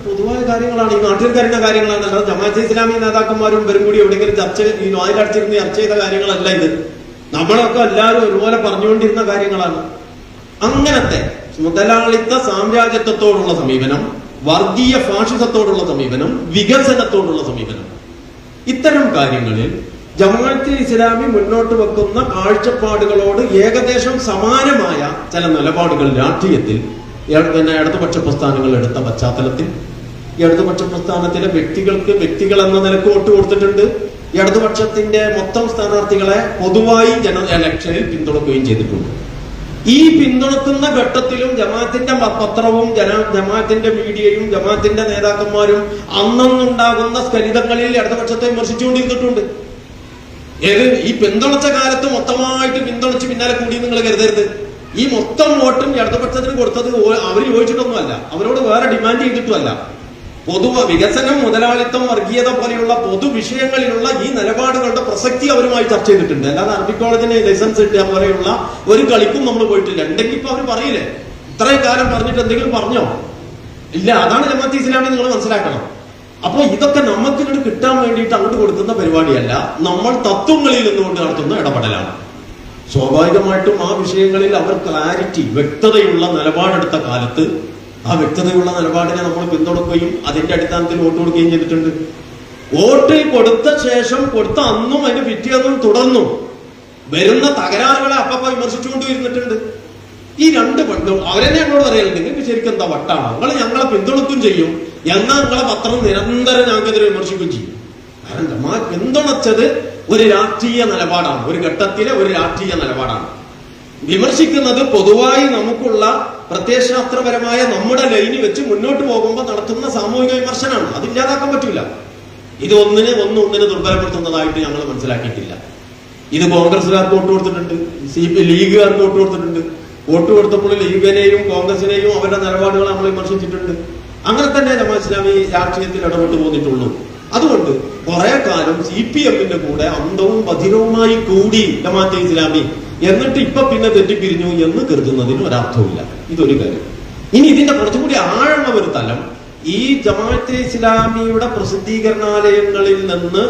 പൊതുവായ കാര്യങ്ങളാണ്, ഈ നാട്ടിൽ കരുന്ന കാര്യങ്ങളാണ്. അല്ലാതെ ജമാഅത്തെ ഇസ്ലാമി നേതാക്കന്മാരും വരും കൂടി എവിടെയെങ്കിലും വായിലടച്ചിരുന്ന് ചർച്ച ചെയ്ത കാര്യങ്ങളല്ല ഇത്. നമ്മളൊക്കെ എല്ലാവരും ഒരുപോലെ പറഞ്ഞുകൊണ്ടിരുന്ന കാര്യങ്ങളാണ്. അങ്ങനത്തെ മുതലാളിത്ത സാമ്രാജ്യത്വത്തോടുള്ള സമീപനം, വർഗീയ ഫാഷിസത്തോടുള്ള സമീപനം, വികസനത്തോടുള്ള സമീപനം, ഇത്തരം കാര്യങ്ങളിൽ ജമാഅത്തെ ഇസ്ലാമി മുന്നോട്ട് വെക്കുന്ന കാഴ്ചപ്പാടുകളോട് ഏകദേശം സമാനമായ ചില നിലപാടുകൾ രാഷ്ട്രീയത്തിൽ ഇടതുപക്ഷ പ്രസ്ഥാനങ്ങൾ എടുത്ത പശ്ചാത്തലത്തിൽ ഇടതുപക്ഷ പ്രസ്ഥാനത്തിലെ വ്യക്തികൾ എന്ന നിലക്ക് വോട്ട് കൊടുത്തിട്ടുണ്ട്. ഇടതുപക്ഷത്തിന്റെ മൊത്തം സ്ഥാനാർത്ഥികളെ പൊതുവായി ഇലക്ഷനിൽ പിന്തുണക്കുകയും ചെയ്തിട്ടുണ്ട്. ഈ പിന്തുണക്കുന്ന ഘട്ടത്തിലും ജമാഅത്തിന്റെ പത്രവും ജമാഅത്തിന്റെ മീഡിയയും ജമാഅത്തിന്റെ നേതാക്കന്മാരും അന്നുണ്ടാകുന്ന സ്ഖലിതങ്ങളിൽ ഇടതുപക്ഷത്തെ വിമർശിച്ചുകൊണ്ടിരുന്നിട്ടുണ്ട്. ഈ പിന്തുണച്ച കാലത്ത് മൊത്തമായിട്ട് പിന്തുണച്ച് പിന്നാലെ കൂടി നിങ്ങൾ കരുതരുത്. ഈ മൊത്തം വോട്ടും ഇടതുപക്ഷത്തിന് കൊടുത്തത് അവർ ചോദിച്ചിട്ടൊന്നുമല്ല, അവരോട് വേറെ ഡിമാൻഡ് ചെയ്തിട്ടുമല്ല. വികസനം, മുതലാളിത്തം, വർഗീയത പോലെയുള്ള പൊതുവിഷയങ്ങളിലുള്ള ഈ നിലപാടുകളുടെ പ്രസക്തി അവരുമായി ചർച്ച ചെയ്തിട്ടുണ്ട്. അല്ലാതെ അറബിക് കോളേജിന് ലൈസൻസ് കിട്ടുക പോലെയുള്ള ഒരു കളിക്കും നമ്മൾ പോയിട്ടില്ല. ഉണ്ടെങ്കിൽ ഇപ്പൊ അവർ പറയില്ലേ, ഇത്രയും കാലം പറഞ്ഞിട്ട് എന്തെങ്കിലും പറഞ്ഞോ? ഇല്ല. അതാണ് ജമാഅത്തെ ഇസ്ലാമി നിങ്ങൾ മനസ്സിലാക്കണം. അപ്പൊ ഇതൊക്കെ നമുക്ക് ഇങ്ങോട്ട് കിട്ടാൻ വേണ്ടിയിട്ട് അങ്ങോട്ട് കൊടുക്കുന്ന പരിപാടിയല്ല, നമ്മൾ തത്വങ്ങളിൽ നിന്നുകൊണ്ട് നടത്തുന്ന ഇടപെടലാണ്. സ്വാഭാവികമായിട്ടും ആ വിഷയങ്ങളിൽ അവർ ക്ലാരിറ്റി, വ്യക്തതയുള്ള നിലപാടെടുത്ത കാലത്ത് ആ വ്യക്തതയുള്ള നിലപാടിനെ നമ്മൾ പിന്തുണക്കുകയും അതിന്റെ അടിസ്ഥാനത്തിൽ വോട്ട് കൊടുക്കുകയും ചെയ്തിട്ടുണ്ട്. വോട്ട് കൊടുത്ത ശേഷം, കൊടുത്ത അന്നും അതിന് പിറ്റേന്നും തുടർന്നും വരുന്ന തകരാറുകളെ അപ്പ വിമർശിച്ചുകൊണ്ട് വരുന്നിട്ടുണ്ട്. ഈ രണ്ട് പണ്ടും അവരെന്നെ എന്നോട് പറയൽ, നിങ്ങൾക്ക് ശരിക്കും എന്താ വട്ടാണ്, നിങ്ങൾ ഞങ്ങളെ പിന്തുണക്കും ചെയ്യും, എന്നാൽ നിങ്ങളെ പത്രം നിരന്തരം ഞങ്ങൾക്കെതിരെ വിമർശിക്കുകയും ചെയ്യും. കാരണം ജമാഅത്ത് പിന്തുണച്ചത് ഒരു രാഷ്ട്രീയ നിലപാടാണ്, ഒരു ഘട്ടത്തിലെ ഒരു രാഷ്ട്രീയ നിലപാടാണ്. വിമർശിക്കുന്നത് പൊതുവായി നമുക്കുള്ള പ്രത്യയശാസ്ത്രപരമായ നമ്മുടെ ലൈന് വെച്ച് മുന്നോട്ട് പോകുമ്പോൾ നടത്തുന്ന സാമൂഹിക വിമർശനമാണ്. അതില്ലാതാക്കാൻ പറ്റൂല. ഇത് ഒന്നിനെ ദുർബലപ്പെടുത്തുന്നതായിട്ട് ഞങ്ങൾ മനസ്സിലാക്കിയിട്ടില്ല. ഇത് കോൺഗ്രസുകാർക്ക് വോട്ട് കൊടുത്തിട്ടുണ്ട്, ലീഗുകാർക്ക് വോട്ട് കൊടുത്തിട്ടുണ്ട്. വോട്ട് കൊടുത്തപ്പോൾ ലീഗിനെയും കോൺഗ്രസിനെയും അവരുടെ നിലപാടുകൾ നമ്മൾ വിമർശിച്ചിട്ടുണ്ട്. അങ്ങനെ തന്നെ ജമാഅത്ത് ഇസ്ലാമി രാഷ്ട്രീയത്തിൽ ഇടപെട്ടു പോന്നിട്ടുള്ളൂ. അതുകൊണ്ട് കുറെ കാലം CPM-ന്റെ കൂടെ അന്തവും ബധിരവുമായി കൂടി ജമാഅത്തെ ഇസ്ലാമി, എന്നിട്ട് ഇപ്പൊ പിന്നെ തെറ്റിപ്പിരിഞ്ഞു എന്ന് കരുതുന്നതിന് ഒരർത്ഥവുമില്ല. ഇതൊരു കാര്യം. ഇനി ഇതിന്റെ കുറച്ചുകൂടി ആഴമുള്ള ഒരു തലം, ഈ ജമാഅത്തെ ഇസ്ലാമിയുടെ പ്രസിദ്ധീകരണാലയങ്ങളിൽ നിന്ന്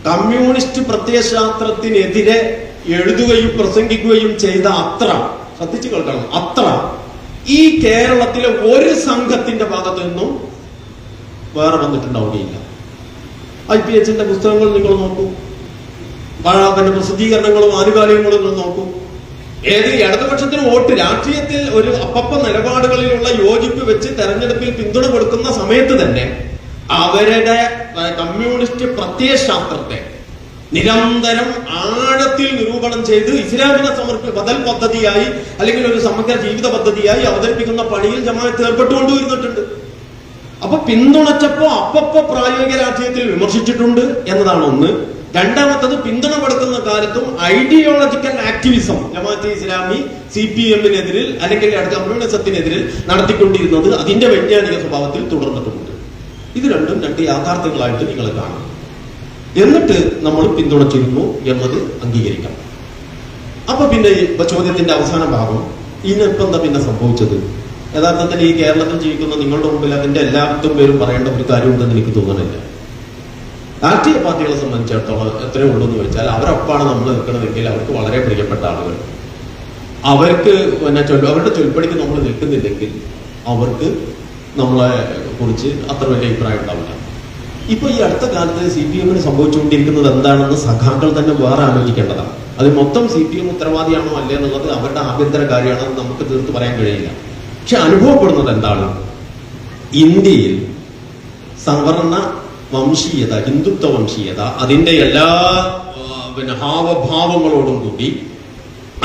കമ്മ്യൂണിസ്റ്റ് പ്രത്യയശാസ്ത്രത്തിനെതിരെ എഴുതുകയും പ്രസംഗിക്കുകയും ചെയ്ത അത്ര, ശ്രദ്ധിച്ചു കേൾക്കണം, അത്ര ഈ കേരളത്തിലെ ഒരു സംഘത്തിന്റെ ഭാഗത്തു നിന്നും വേറെ വന്നിട്ടുണ്ടാവുകയില്ല. IPH-ന്റെ പുസ്തകങ്ങൾ നിങ്ങൾ നോക്കൂ, പിന്നെ പ്രസിദ്ധീകരണങ്ങളും ആനുകാലികങ്ങളും നോക്കൂ. ഏത് ഇടതുപക്ഷത്തിന് വോട്ട്, രാഷ്ട്രീയത്തിൽ ഒരു അപ്പപ്പ നിലപാടുകളിലുള്ള യോജിപ്പ് വെച്ച് തെരഞ്ഞെടുപ്പിൽ പിന്തുണ കൊടുക്കുന്ന സമയത്ത് തന്നെ അവരുടെ കമ്മ്യൂണിസ്റ്റ് പ്രത്യയശാസ്ത്രത്തെ നിരന്തരം ആഴത്തിൽ നിരൂപണം ചെയ്ത് ഇസ്ലാമിനെ ബദൽ പദ്ധതിയായി അല്ലെങ്കിൽ ഒരു സമഗ്ര ജീവിത പദ്ധതിയായി അവതരിപ്പിക്കുന്ന പണിയിൽ ജമാഅത്ത് ഏർപ്പെട്ടുകൊണ്ടുവരുന്നിട്ടുണ്ട്. അപ്പൊ പിന്തുണച്ചപ്പോ അപ്പപ്പോ പ്രായോഗിക രാഷ്ട്രീയത്തിൽ വിമർശിച്ചിട്ടുണ്ട് എന്നതാണ് ഒന്ന്. രണ്ടാമത്തത്, പിന്തുണ കൊടുക്കുന്ന കാലത്തും ഐഡിയോളജിക്കൽ ആക്ടിവിസം ജമാഅത്തെ ഇസ്ലാമി CPM-നെതിരിൽ അല്ലെങ്കിൽ കമ്മ്യൂണിസത്തിനെതിരിൽ നടത്തിക്കൊണ്ടിരുന്നത് അതിന്റെ വൈജ്ഞാനിക സ്വഭാവത്തിൽ തുടർന്നിട്ടുമുണ്ട്. ഇത് രണ്ടും രണ്ട് യാഥാർത്ഥ്യങ്ങളായിട്ട് നിങ്ങൾ കാണും. എന്നിട്ട് നമ്മൾ പിന്തുണച്ചിരുന്നു എന്നത് അംഗീകരിക്കണം. അപ്പൊ പിന്നെ ചോദ്യത്തിന്റെ അവസാന ഭാഗം, ഇതിനിപ്പോ എന്താ പിന്നെ സംഭവിച്ചത്? യഥാർത്ഥത്തിൽ ഈ കേരളത്തിൽ ജീവിക്കുന്ന നിങ്ങളുടെ മുമ്പിൽ അതിന്റെ എല്ലാവരും പേരും പറയേണ്ട ഒരു കാര്യമുണ്ടെന്ന് എനിക്ക് തോന്നുന്നില്ല. രാഷ്ട്രീയ പാർട്ടികളെ സംബന്ധിച്ചിടത്തോളം എത്രയേ ഉള്ളൂ എന്ന് വെച്ചാൽ, അവരൊപ്പാണ് നമ്മൾ നിൽക്കണമെങ്കിൽ അവർക്ക് വളരെ പ്രിയപ്പെട്ട ആളുകൾ, അവർക്ക് പിന്നെ അവരുടെ ചൊൽപ്പടിക്ക് നമ്മൾ നിൽക്കുന്നില്ലെങ്കിൽ അവർക്ക് നമ്മളെ കുറിച്ച് അത്ര വലിയ അഭിപ്രായം ഉണ്ടാവില്ല. ഇപ്പൊ ഈ അടുത്ത കാലത്ത് CPM-ന് സംഭവിച്ചുകൊണ്ടിരിക്കുന്നത് എന്താണെന്ന് സഖാക്കൾ തന്നെ വേറെ ആലോചിക്കേണ്ടതാണ്. അത് മൊത്തം CPM ഉത്തരവാദിയാണോ അല്ലേ എന്നുള്ളത് അവരുടെ ആഭ്യന്തര കാര്യമാണെന്ന് നമുക്ക് തീർത്ത് പറയാൻ കഴിയില്ല. പക്ഷെ അനുഭവപ്പെടുന്നത് എന്താണ്? ഇന്ത്യയിൽ സവർണ വംശീയത, ഹിന്ദുത്വ വംശീയത, അതിന്റെ എല്ലാ പിന്നെ ഹാവഭാവങ്ങളോടും കൂടി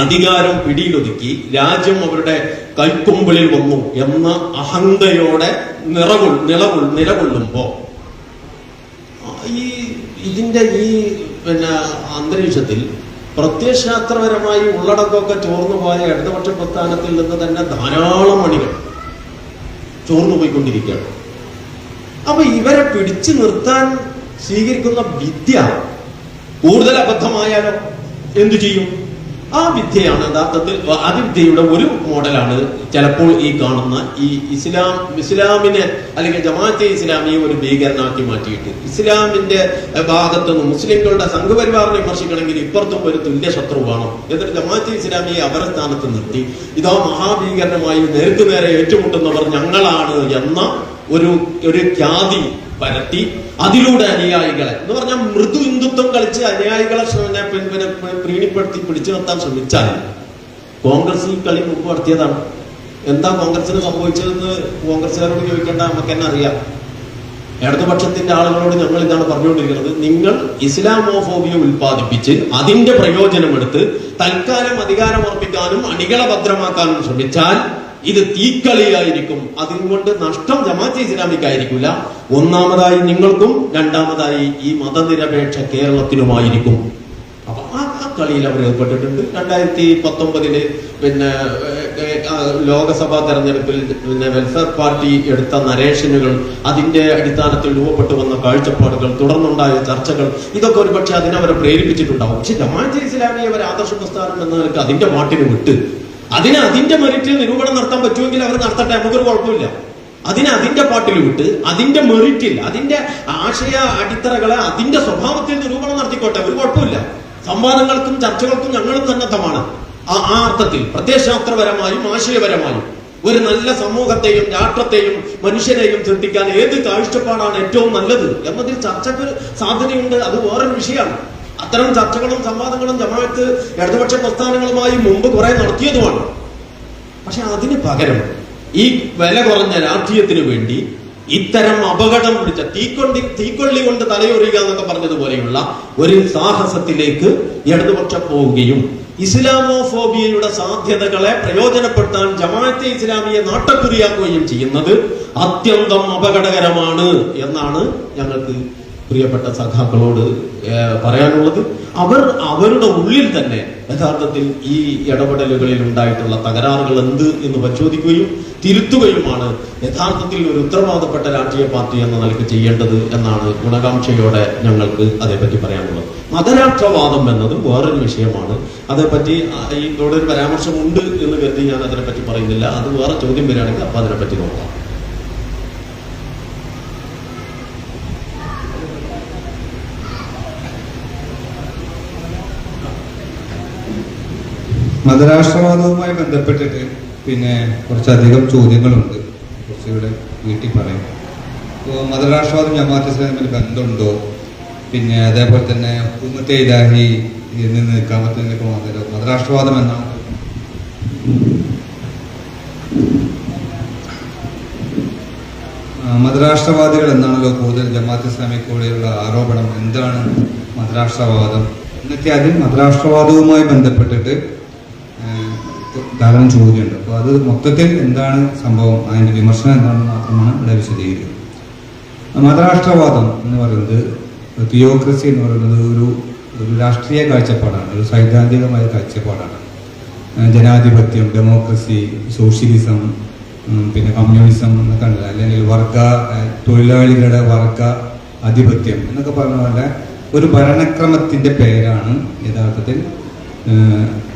അധികാരം പിടിയിലൊതുക്കി രാജ്യം അവരുടെ കൈക്കൊമ്പിളിൽ വന്നു എന്ന അഹന്തയോടെ നിലകൊള്ളുമ്പോ ഇതിന്റെ ഈ പിന്നെ അന്തരീക്ഷത്തിൽ പ്രത്യയശാസ്ത്രപരമായി ഉള്ളടക്കമൊക്കെ ചോർന്നു പോയ ഇടതുപക്ഷ പ്രസ്ഥാനത്തിൽ നിന്ന് തന്നെ ധാരാളം മണികൾ ചോർന്നു പോയിക്കൊണ്ടിരിക്കുകയാണ്. അപ്പൊ ഇവരെ പിടിച്ചു നിർത്താൻ സ്വീകരിക്കുന്ന വിദ്യ കൂടുതൽ അബദ്ധമായാലോ എന്തു ചെയ്യും? ആ വിദ്യയാണ് യഥാർത്ഥത്തിൽ, ആ വിദ്യയുടെ ഒരു മോഡലാണ് ചിലപ്പോൾ ഈ കാണുന്ന ഈ ഇസ്ലാമിനെ അല്ലെങ്കിൽ ജമാഅത്തെ ഇസ്ലാമിയെ ഒരു ഭീകരനാക്കി മാറ്റിയിട്ട് ഇസ്ലാമിന്റെ ഭാഗത്തുനിന്ന് മുസ്ലിങ്ങളുടെ സംഘപരിവാറിനെ വിമർശിക്കണമെങ്കിൽ ഇപ്പുറത്തും ഒരു തുല്യ ശത്രുവാണ്, എന്നിട്ട് ജമാഅത്തെ ഇസ്ലാമിയെ അവരുടെ സ്ഥാനത്ത് നിർത്തി ഇതാ മഹാഭീകരമായി നേർക്കുനേരെ ഏറ്റുമുട്ടുന്നവർ ഞങ്ങളാണ് എന്ന ഒരു ഖ്യാതി പരത്തി അതിലൂടെ അനുയായികളെ എന്ന് പറഞ്ഞാൽ മൃദു ഹിന്ദുത്വം കളിച്ച് അനുയായികളെ പ്രീണിപ്പെടുത്തി പിടിച്ചു നിർത്താൻ ശ്രമിച്ചാൽ കോൺഗ്രസ് ഈ കളി മുമ്പ് നടത്തിയതാണ്. എന്താ കോൺഗ്രസിന് സംഭവിച്ചതെന്ന് കോൺഗ്രസുകാരോട് ചോദിക്കേണ്ട, നമുക്ക് തന്നെ അറിയാം. ഇടതുപക്ഷത്തിന്റെ ആളുകളോട് ഞങ്ങൾ ഇതാണ് പറഞ്ഞുകൊണ്ടിരിക്കുന്നത്, നിങ്ങൾ ഇസ്ലാമോഫോബിയ ഉൽപ്പാദിപ്പിച്ച് അതിന്റെ പ്രയോജനമെടുത്ത് തൽക്കാലം അധികാരം ഉറപ്പിക്കാനും അണികളെ ഭദ്രമാക്കാനും ശ്രമിച്ചാൽ ഇത് തീക്കളിയായിരിക്കും. അതുകൊണ്ട് നഷ്ടം ജമാഅത്തെ ഇസ്ലാമിക്കായിരിക്കില്ല, ഒന്നാമതായി നിങ്ങൾക്കും രണ്ടാമതായി ഈ മതനിരപേക്ഷ കേരളത്തിനുമായിരിക്കും. അപ്പൊ ആ കളിയിൽ അവർ ഏർപ്പെട്ടിട്ടുണ്ട്. 2019 പിന്നെ ലോകസഭാ തെരഞ്ഞെടുപ്പിൽ പിന്നെ വെൽഫെയർ പാർട്ടി എടുത്ത നരേഷനുകൾ, അതിന്റെ അടിസ്ഥാനത്തിൽ രൂപപ്പെട്ടു വന്ന കാഴ്ചപ്പാടുകൾ, തുടർന്നുണ്ടായ ചർച്ചകൾ, ഇതൊക്കെ ഒരുപക്ഷെ അതിനവരെ പ്രേരിപ്പിച്ചിട്ടുണ്ടാവും. പക്ഷെ ജമാഅത്തെ ഇസ്ലാമി അവർ ആദർശ പ്രസ്ഥാനം എന്ന നിലക്ക് അതിന്റെ പാട്ടിന് വിട്ട് അതിന്റെ മെറിറ്റിൽ നിരൂപണം നടത്താൻ പറ്റുമെങ്കിൽ അവർ നടത്തട്ടെ, നമുക്കൊരു കുഴപ്പമില്ല. അതിന്റെ പാട്ടിൽ വിട്ട് അതിന്റെ മെറിറ്റിൽ അതിന്റെ ആശയ അടിത്തറകളെ അതിന്റെ സ്വഭാവത്തിൽ നിരൂപണം നടത്തിക്കോട്ടെ, ഒരു കുഴപ്പമില്ല. സംവാദങ്ങൾക്കും ചർച്ചകൾക്കും ഞങ്ങളും സന്നദ്ധമാണ്. ആ അർത്ഥത്തിൽ പ്രത്യയശാസ്ത്രപരമായും ആശയപരമായും ഒരു നല്ല സമൂഹത്തെയും രാഷ്ട്രത്തെയും മനുഷ്യരെയും സൃഷ്ടിക്കാൻ ഏത് കാഴ്ചപ്പാടാണ് ഏറ്റവും നല്ലത് എന്നതിൽ ചർച്ചക്ക് സാധ്യതയുണ്ട്. അത് വേറൊരു വിഷയമാണ്. അത്തരം ചർച്ചകളും സംവാദങ്ങളും ജമാഅത്ത് ഇടതുപക്ഷ പ്രസ്ഥാനങ്ങളുമായി മുമ്പ് കുറെ നടത്തിയതുമാണ്. പക്ഷെ അതിന് പകരം ഈ വില കുറഞ്ഞ രാഷ്ട്രീയത്തിന് വേണ്ടി ഇത്തരം അപകടം പിടിച്ച തീക്കൊള്ളി കൊണ്ട് തലയൊറിയുക എന്നൊക്കെ പറഞ്ഞതുപോലെയുള്ള ഒരു സാഹസത്തിലേക്ക് ഇടതുപക്ഷം പോവുകയും ഇസ്ലാമോഫോബിയയുടെ സാധ്യതകളെ പ്രയോജനപ്പെടുത്താൻ ജമാഅത്തെ ഇസ്ലാമിയെ നാട്ടക്കുറിയാക്കുകയും ചെയ്യുന്നത് അത്യന്തം അപകടകരമാണ് എന്നാണ് ഞങ്ങൾക്ക് പ്രിയപ്പെട്ട സഖാക്കളോട് പറയാനുള്ളത്. അവരുടെ ഉള്ളിൽ തന്നെ യഥാർത്ഥത്തിൽ ഈ ഇടപെടലുകളിൽ ഉണ്ടായിട്ടുള്ള തകരാറുകൾ എന്ത് എന്ന് പരിശോധിക്കുകയും തിരുത്തുകയുമാണ് യഥാർത്ഥത്തിൽ ഒരു ഉത്തരവാദപ്പെട്ട രാഷ്ട്രീയ പാർട്ടി എന്ന നിലയ്ക്ക് ചെയ്യേണ്ടത് എന്നാണ് ഗുണകാംക്ഷയോടെ ഞങ്ങൾക്ക് അതേപറ്റി പറയാനുള്ളത്. മതരാഷ്ട്രവാദം എന്നത് വേറൊരു വിഷയമാണ്. അതേപ്പറ്റി ഇവിടെ ഒരു പരാമർശമുണ്ട് എന്ന് കരുതി ഞാൻ അതിനെപ്പറ്റി പറയുന്നില്ല. അത് വേറെ ചോദ്യം വരികയാണെങ്കിൽ അപ്പൊ അതിനെപ്പറ്റി നോക്കാം. മതരാഷ്ട്രവാദവുമായി ബന്ധപ്പെട്ടിട്ട് പിന്നെ കുറച്ചധികം ചോദ്യങ്ങളുണ്ട്, കുറച്ചുകൂടെ വീട്ടിൽ പറയും. ഇപ്പോൾ മതരാഷ്ട്രവാദം ജമാഅത്ത് ഇസ്ലാമി തമ്മിൽ ബന്ധമുണ്ടോ? പിന്നെ അതേപോലെ തന്നെ ഹുക്കുമത്തെ ഇലാഹി നിന്ന് നിൽക്കാമത്തിനൊക്കെ മതരാഷ്ട്രവാദം എന്നാണ്. മതരാഷ്ട്രവാദികൾ എന്നാണല്ലോ കൂടുതൽ ജമാഅത്ത് ഇസ്ലാമിക്കുള്ള ആരോപണം. എന്താണ് മതരാഷ്ട്രവാദം എന്നൊക്കെ അതിൽ മതരാഷ്ട്രവാദവുമായി ബന്ധപ്പെട്ടിട്ട് ധാരാളം ചോദ്യമുണ്ട്. അപ്പോൾ അത് മൊത്തത്തിൽ എന്താണ് സംഭവം, അതിൻ്റെ വിമർശനം എന്താണെന്ന് മാത്രമാണ് ഇവിടെ വിശദീകരിക്കുന്നത്. മതരാഷ്ട്രവാദം എന്ന് പറയുന്നത്, തിയോക്രസി എന്ന് പറയുന്നത് ഒരു രാഷ്ട്രീയ കാഴ്ചപ്പാടാണ്, ഒരു സൈദ്ധാന്തികമായ കാഴ്ചപ്പാടാണ്. ജനാധിപത്യം, ഡെമോക്രസി, സോഷ്യലിസം, പിന്നെ കമ്മ്യൂണിസം എന്നൊക്കെ ഉണ്ട്, അല്ലെങ്കിൽ തൊഴിലാളികളുടെ വർഗ ആധിപത്യം എന്നൊക്കെ പറഞ്ഞ പോലെ ഒരു ഭരണക്രമത്തിൻ്റെ പേരാണ് യഥാർത്ഥത്തിൽ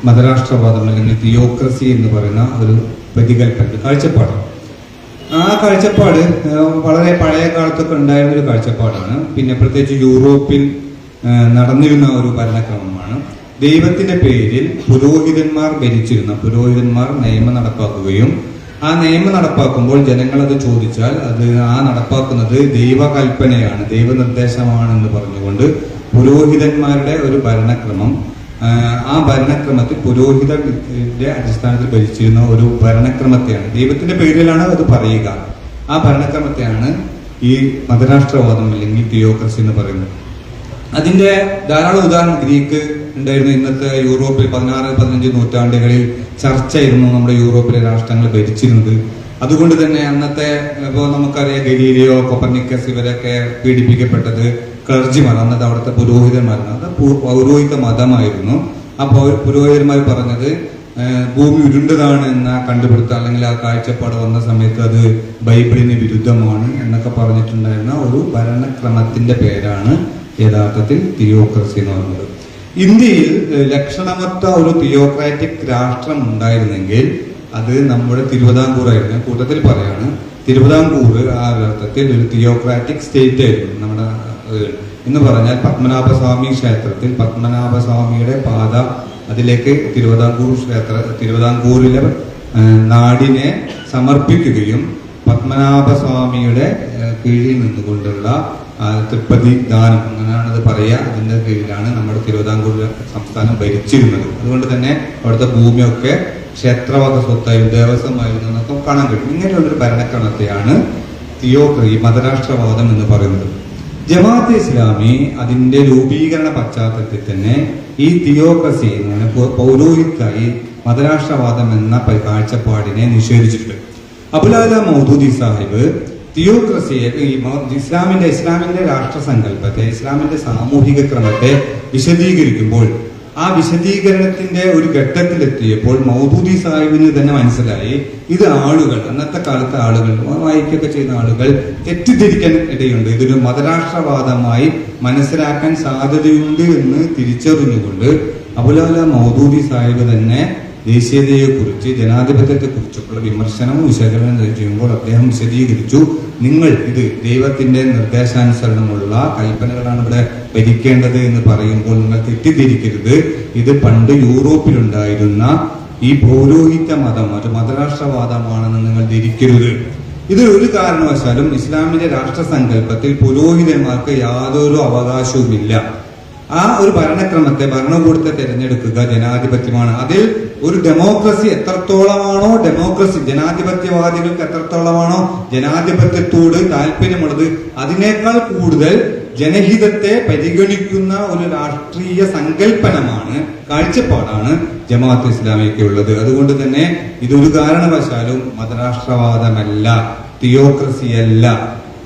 മതരാഷ്ട്രവാദം അല്ലെങ്കിൽ തിയോക്രസി എന്ന് പറയുന്ന ഒരു പരികല്പന, കാഴ്ചപ്പാട്. ആ കാഴ്ചപ്പാട് വളരെ പഴയ കാലത്തൊക്കെ ഉണ്ടായിരുന്ന ഒരു കാഴ്ചപ്പാടാണ്. പിന്നെ പ്രത്യേകിച്ച് യൂറോപ്പിൽ നടന്നിരുന്ന ഒരു ഭരണക്രമമാണ്. ദൈവത്തിന്റെ പേരിൽ പുരോഹിതന്മാർ ഭരിച്ചിരുന്ന, പുരോഹിതന്മാർ നിയമം നടപ്പാക്കുകയും ആ നിയമം നടപ്പാക്കുമ്പോൾ ജനങ്ങൾ അത് ചോദിച്ചാൽ അത് നടപ്പാക്കുന്നത് ദൈവകൽപ്പനയാണ്, ദൈവനിർദ്ദേശമാണെന്ന് പറഞ്ഞുകൊണ്ട് പുരോഹിതന്മാരുടെ ഒരു ഭരണക്രമം, ആ ഭരണക്രമത്തിൽ പുരോഹിതന്റെ അടിസ്ഥാനത്തിൽ ഭരിച്ചിരുന്ന ഒരു ഭരണക്രമത്തെയാണ്, ദൈവത്തിന്റെ പേരിലാണ് അത് പറയുക, ആ ഭരണക്രമത്തെയാണ് ഈ മതരാഷ്ട്രവാദം അല്ലെങ്കിൽ തിയോക്രസി എന്ന് പറയുന്നത്. അതിന്റെ ധാരാളം ഉദാഹരണം ഗ്രീക്ക് ഉണ്ടായിരുന്നു. ഇന്നത്തെ യൂറോപ്പിൽ 16-15 നൂറ്റാണ്ടുകളിൽ ചർച്ചയായിരുന്നു നമ്മുടെ യൂറോപ്പിലെ രാഷ്ട്രങ്ങൾ ഭരിച്ചിരുന്നത്. അതുകൊണ്ട് തന്നെ അന്നത്തെ ഇപ്പോൾ നമുക്കറിയാം ഗലീലിയോ, കൊപ്പർനിക്കസ് ഇവരൊക്കെ പീഡിപ്പിക്കപ്പെട്ടത് ക്ലർജിമാർ, അന്നത്തെ അവിടുത്തെ പുരോഹിതന്മാരാണ്. അത് പൗരോഹിത മതമായിരുന്നു. ആ പുരോഹിതന്മാർ പറഞ്ഞത് ഭൂമി ഉരുണ്ടതാണ് എന്ന കണ്ടുപിടുത്തം അല്ലെങ്കിൽ ആ കാഴ്ചപ്പാട് വന്ന സമയത്ത് അത് ബൈബിളിന് വിരുദ്ധമാണ് എന്നൊക്കെ പറഞ്ഞിട്ടുണ്ടായിരുന്ന ഒരു ഭരണക്രമത്തിന്റെ പേരാണ് യഥാർത്ഥത്തിൽ തിയോക്രസി എന്ന് പറയുന്നത്. ഇന്ത്യയിൽ ലക്ഷണമൊത്ത ഒരു തിയോക്രാറ്റിക് രാഷ്ട്രം ഉണ്ടായിരുന്നെങ്കിൽ അത് നമ്മുടെ തിരുവിതാംകൂർ ആയിരുന്നു. കൂട്ടത്തിൽ പറയാണ്, തിരുവിതാംകൂർ ആ അർത്ഥത്തിൽ ഒരു തിയോക്രാറ്റിക് സ്റ്റേറ്റ് ആയിരുന്നു. നമ്മുടെ എന്ന് പറഞ്ഞാൽ പത്മനാഭസ്വാമി ക്ഷേത്രത്തിൽ പത്മനാഭസ്വാമിയുടെ പാത അതിലേക്ക് തിരുവിതാംകൂറിലെ നാടിനെ സമർപ്പിക്കുകയും പത്മനാഭസ്വാമിയുടെ കീഴിൽ നിന്നുകൊണ്ടുള്ള തൃപ്പതി ദാനം, അങ്ങനെയാണത് പറയുക, അതിന്റെ കീഴിലാണ് നമ്മുടെ തിരുവിതാംകൂർ സംസ്ഥാനം ഭരിച്ചിരുന്നത്. അതുകൊണ്ട് തന്നെ അവിടുത്തെ ഭൂമിയൊക്കെ ക്ഷേത്രവക സ്വത്തായിരുന്നു, ദേവസ്വമായിരുന്നു എന്നൊക്കെ കാണാൻ കഴിയും. ഇങ്ങനെയുള്ളൊരു ഭരണക്രമത്തെയാണ് തിയോക്രസി, മതരാഷ്ട്രവാദം എന്ന് പറയുന്നത്. ജമാഅത്തെ ഇസ്ലാമി അതിന്റെ രൂപീകരണ പശ്ചാത്തലത്തിൽ തന്നെ ഈ തിയോക്രസി പൗരോഹിത്യ, ഈ മതരാഷ്ട്രവാദം എന്ന കാഴ്ചപ്പാടിനെ നിഷേധിച്ചിട്ടുണ്ട്. അബുൽ മൗദൂദി സാഹിബ് തിയോക്രസിയെ, ഇസ്ലാമിന്റെ രാഷ്ട്രസങ്കല്പത്തെ, ഇസ്ലാമിന്റെ സാമൂഹിക ക്രമത്തെ വിശദീകരിക്കുമ്പോൾ ആ വിശദീകരണത്തിന്റെ ഒരു ഘട്ടത്തിലെത്തിയപ്പോൾ മൗദൂദി സാഹിബിന് തന്നെ മനസ്സിലായി ഇത് ആളുകൾ, അന്നത്തെ കാലത്തെ ആളുകൾ, വായിക്കൊക്കെ ചെയ്യുന്ന ആളുകൾ തെറ്റിദ്ധരിക്കാൻ ഇടയുണ്ട്, ഇതൊരു മതരാഷ്ട്രവാദമായി മനസ്സിലാക്കാൻ സാധ്യതയുണ്ട് എന്ന് തിരിച്ചറിഞ്ഞുകൊണ്ട് അബുൽ മൗദൂദി സാഹിബ് തന്നെ ദേശീയതയെക്കുറിച്ച്, ജനാധിപത്യത്തെക്കുറിച്ചുള്ള വിമർശനവും വിശകലനം ചെയ്യുമ്പോൾ അദ്ദേഹം വിശദീകരിച്ചു, നിങ്ങൾ ഇത് ദൈവത്തിന്റെ നിർദ്ദേശാനുസരണമുള്ള കൽപ്പനകളാണ് ഇവിടെ ഭരിക്കേണ്ടത് എന്ന് പറയുമ്പോൾ നിങ്ങൾ തെറ്റിദ്ധരിക്കരുത്, ഇത് പണ്ട് യൂറോപ്പിലുണ്ടായിരുന്ന ഈ പൗരോഹിത്യ മതം, ഒരു മതരാഷ്ട്രവാദമാണെന്ന് നിങ്ങൾ ധരിക്കരുത്. ഇത് ഒരു കാരണവശാലും ഇസ്ലാമിന്റെ രാഷ്ട്രസങ്കല്പത്തിൽ പുരോഹിതന്മാർക്ക് യാതൊരു അവകാശവുമില്ല. ആ ഒരു ഭരണക്രമത്തെ, ഭരണകൂടത്തെ തിരഞ്ഞെടുക്കുക ജനാധിപത്യമാണ്. അതിൽ ഒരു ഡെമോക്രസി എത്രത്തോളമാണോ, ഡെമോക്രസി ജനാധിപത്യവാദികൾക്ക് എത്രത്തോളമാണോ ജനാധിപത്യത്തോട് താല്പര്യമുള്ളത്, അതിനേക്കാൾ കൂടുതൽ ജനഹിതത്തെ പരിഗണിക്കുന്ന ഒരു രാഷ്ട്രീയ സങ്കല്പനമാണ്, കാഴ്ചപ്പാടാണ് ജമാഅത്ത് ഇസ്ലാമിക്കുള്ളത്. അതുകൊണ്ട് തന്നെ ഇതൊരു കാരണവശാലും മതരാഷ്ട്രവാദമല്ല, തിയോക്രസിയല്ല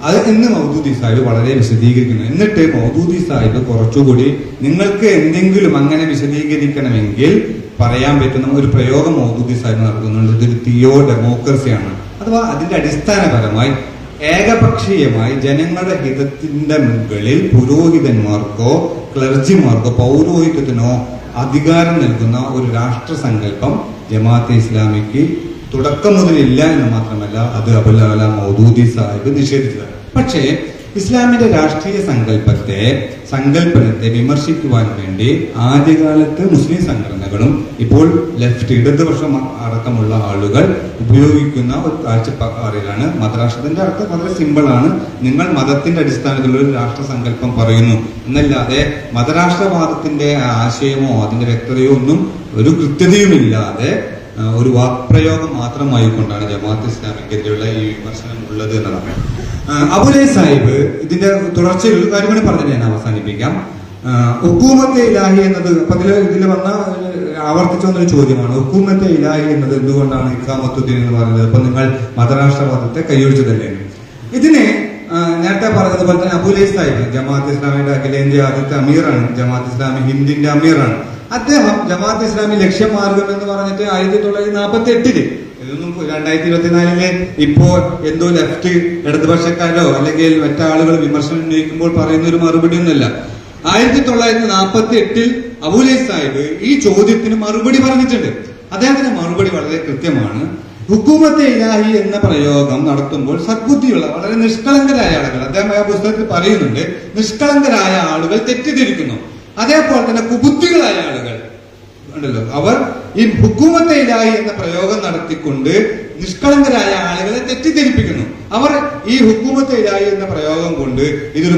അത് എന്ന് മൗദൂദി സാഹിബ് വളരെ വിശദീകരിക്കുന്നു. എന്നിട്ട് മൗദൂദി സാഹിബ് കുറച്ചുകൂടി നിങ്ങൾക്ക് എന്തെങ്കിലും അങ്ങനെ വിശദീകരിക്കണമെങ്കിൽ പറയാൻ പറ്റുന്ന ഒരു പ്രയോഗം മൗദൂദി സാഹിബ് നടത്തുന്നുണ്ട്. ഇതൊരു തിയോ ഡെമോക്രസിയാണ്, അഥവാ അതിന്റെ അടിസ്ഥാനപരമായി ഏകപക്ഷീയമായി ജനങ്ങളുടെ ഹിതത്തിന്റെ മുകളിൽ പുരോഹിതന്മാർക്കോ ക്ലർജിമാർക്കോ പൗരോഹിത്യത്തിനോ അധികാരം നൽകുന്ന ഒരു രാഷ്ട്രസങ്കല്പം ജമാഅത്തെ ഇസ്ലാമിക്ക് തുടക്കം മുതലില്ല എന്ന് മാത്രമല്ല, അത് അബുൽ അല മൗദൂദി സാഹിബ് നിഷേധിച്ചതാണ്. പക്ഷേ ഇസ്ലാമിന്റെ രാഷ്ട്രീയ സങ്കല്പനത്തെ വിമർശിക്കുവാൻ വേണ്ടി ആദ്യകാലത്ത് മുസ്ലിം സംഘടനകളും ഇപ്പോൾ ലെഫ്റ്റ് ഇടതുപക്ഷം അടക്കമുള്ള ആളുകൾ ഉപയോഗിക്കുന്ന ഒരു കാഴ്ചപ്പാടിലാണ് മതരാഷ്ട്രത്തിന്റെ അർത്ഥം വളരെ സിമ്പിളാണ്. നിങ്ങൾ മതത്തിന്റെ അടിസ്ഥാനത്തിലുള്ള ഒരു രാഷ്ട്രസങ്കല്പം പറയുന്നു എന്നല്ലാതെ മതരാഷ്ട്രവാദത്തിന്റെ ആശയമോ അതിന്റെ വ്യക്തതയോ ഒന്നും ഒരു കൃത്യതയുമില്ലാതെ ഒരു വാക്പ്രയോഗം മാത്രമായിക്കൊണ്ടാണ് ജമാഅത്ത് ഇസ്ലാമിക്കെതിരെയുള്ള ഈ വിമർശനം ഉള്ളത് എന്നതാണ്. അബുലൈ സാഹിബ് ഇതിന്റെ തുടർച്ചയിൽ ഒരു കാര്യം കൂടി പറഞ്ഞ് ഞാൻ അവസാനിപ്പിക്കാം. ഹുക്കൂമത്തെ ഇലാഹി എന്നത് ഇതിൽ വന്ന ആവർത്തിച്ചു വന്നൊരു ചോദ്യമാണ്. ഹുക്കൂമത്തെ ഇലാഹി എന്നത് എന്തുകൊണ്ടാണ് ഇഖാമത്തുദ്ദീൻ എന്ന് പറയുന്നത്? അപ്പൊ നിങ്ങൾ മതരാഷ്ട്രവാദത്തെ കൈയൊഴിച്ചതല്ലേ? ഇതിനെ നേരത്തെ പറഞ്ഞതുപോലെ തന്നെ അബുലൈ സാഹിബ് ജമാഅത്ത് ഇസ്ലാമിയുടെ അഖിലേന്ത്യാ ആദ്യത്തെ അമീറാണ്. ജമാഅത്ത് ഇസ്ലാമി ഹിന്ദിന്റെ അമീറാണ്. അദ്ദേഹം ജമാഅത്ത് ഇസ്ലാമി ലക്ഷ്യമാർഗം എന്ന് പറഞ്ഞിട്ട് 1948 ഇതൊന്നും 2024 ഇപ്പോ എന്തോ ലെഫ്റ്റ് ഇടതുപക്ഷക്കാരോ അല്ലെങ്കിൽ മറ്റാളുകൾ വിമർശനം ഉന്നയിക്കുമ്പോൾ പറയുന്ന ഒരു മറുപടി ഒന്നുമല്ല. 1948 അബുലൈ സാഹിബ് ഈ ചോദ്യത്തിന് മറുപടി പറഞ്ഞിട്ടുണ്ട്. അദ്ദേഹത്തിന്റെ മറുപടി വളരെ കൃത്യമാണ്. ഹുക്കൂമത്തെ ഇലാഹി എന്ന പ്രയോഗം നടത്തുമ്പോൾ സദ്ബുദ്ധിയുള്ള വളരെ നിഷ്കളങ്കരായ ആളുകൾ, അദ്ദേഹം ആ പുസ്തകത്തിൽ പറയുന്നുണ്ട്, നിഷ്കളങ്കരായ ആളുകൾ തെറ്റിദ്ധരിക്കുന്നു. അതേപോലെ തന്നെ കുബുദ്ധികളായ ആളുകൾ ഉണ്ടല്ലോ, അവർ ഈ ഹുക്കൂമത്തെ ഇലാഹി എന്ന പ്രയോഗം നടത്തിക്കൊണ്ട് നിഷ്കളങ്കരായ ആളുകളെ തെറ്റിദ്ധരിപ്പിക്കുന്നു. അവർ ഈ ഹുക്കൂമത്തെ ഇലാഹി എന്ന പ്രയോഗം കൊണ്ട് ഇതൊരു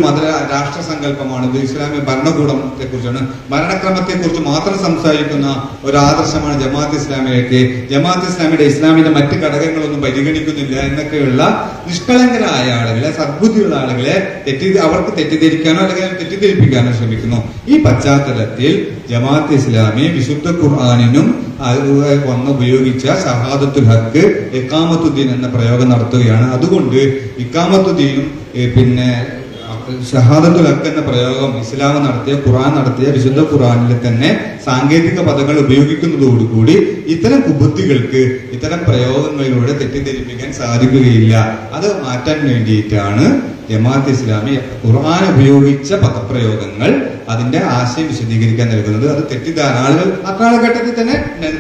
രാഷ്ട്ര സങ്കല്പമാണ്, ഇത് ഇസ്ലാമിക ഭരണകൂടത്തെ കുറിച്ചാണ്, ഭരണക്രമത്തെ കുറിച്ച് മാത്രം സംസാരിക്കുന്ന ഒരു ആദർശമാണ് ജമാഅത്ത് ഇസ്ലാമിലേക്ക്, ജമാഅത്ത് ഇസ്ലാമിയുടെ ഇസ്ലാമിന്റെ മറ്റ് ഘടകങ്ങളൊന്നും പരിഗണിക്കുന്നില്ല എന്നൊക്കെയുള്ള നിഷ്കളങ്കരായ ആളുകളെ, സദ്ബുദ്ധിയുള്ള ആളുകളെ അവർക്ക് തെറ്റിദ്ധരിക്കാനോ അല്ലെങ്കിൽ തെറ്റിദ്ധരിപ്പിക്കാനോ ശ്രമിക്കുന്നു. ഈ പശ്ചാത്തലത്തിൽ ജമാഅത്ത് ഇസ്ലാമി വിശുദ്ധ ഖുർആനിനും വന്ന് ഉപയോഗിച്ച ഷഹാദത്തുൽ ഹക്ക് ഇഖാമത്തുദ്ദീൻ എന്ന പ്രയോഗം നടത്തുകയാണ്. അതുകൊണ്ട് ഇഖാമത്തുദ്ദീനും പിന്നെ ഷഹാദത്തുൽ ഹക്ക് എന്ന പ്രയോഗം ഇസ്ലാം നടത്തിയ ഖുർആൻ നടത്തിയ വിശുദ്ധ ഖുർആനിലെ തന്നെ സാങ്കേതിക പദങ്ങൾ ഉപയോഗിക്കുന്നതോടുകൂടി ഇത്തരം കുബുദ്ധികൾക്ക് ഇത്തരം പ്രയോഗങ്ങളിലൂടെ തെറ്റിദ്ധരിപ്പിക്കാൻ സാധിക്കുകയില്ല. അത് മാറ്റാൻ വേണ്ടിയിട്ടാണ് ജമാഅത്ത് ഇസ്ലാമി ഖുർആൻ ഉപയോഗിച്ച പദപ്രയോഗങ്ങൾ അതിന്റെ ആശയം വിശദീകരിക്കാൻ നൽകുന്നത്. അത് തെറ്റിദ്ധാരണ ആളുകൾ ആ കാലഘട്ടത്തിൽ തന്നെ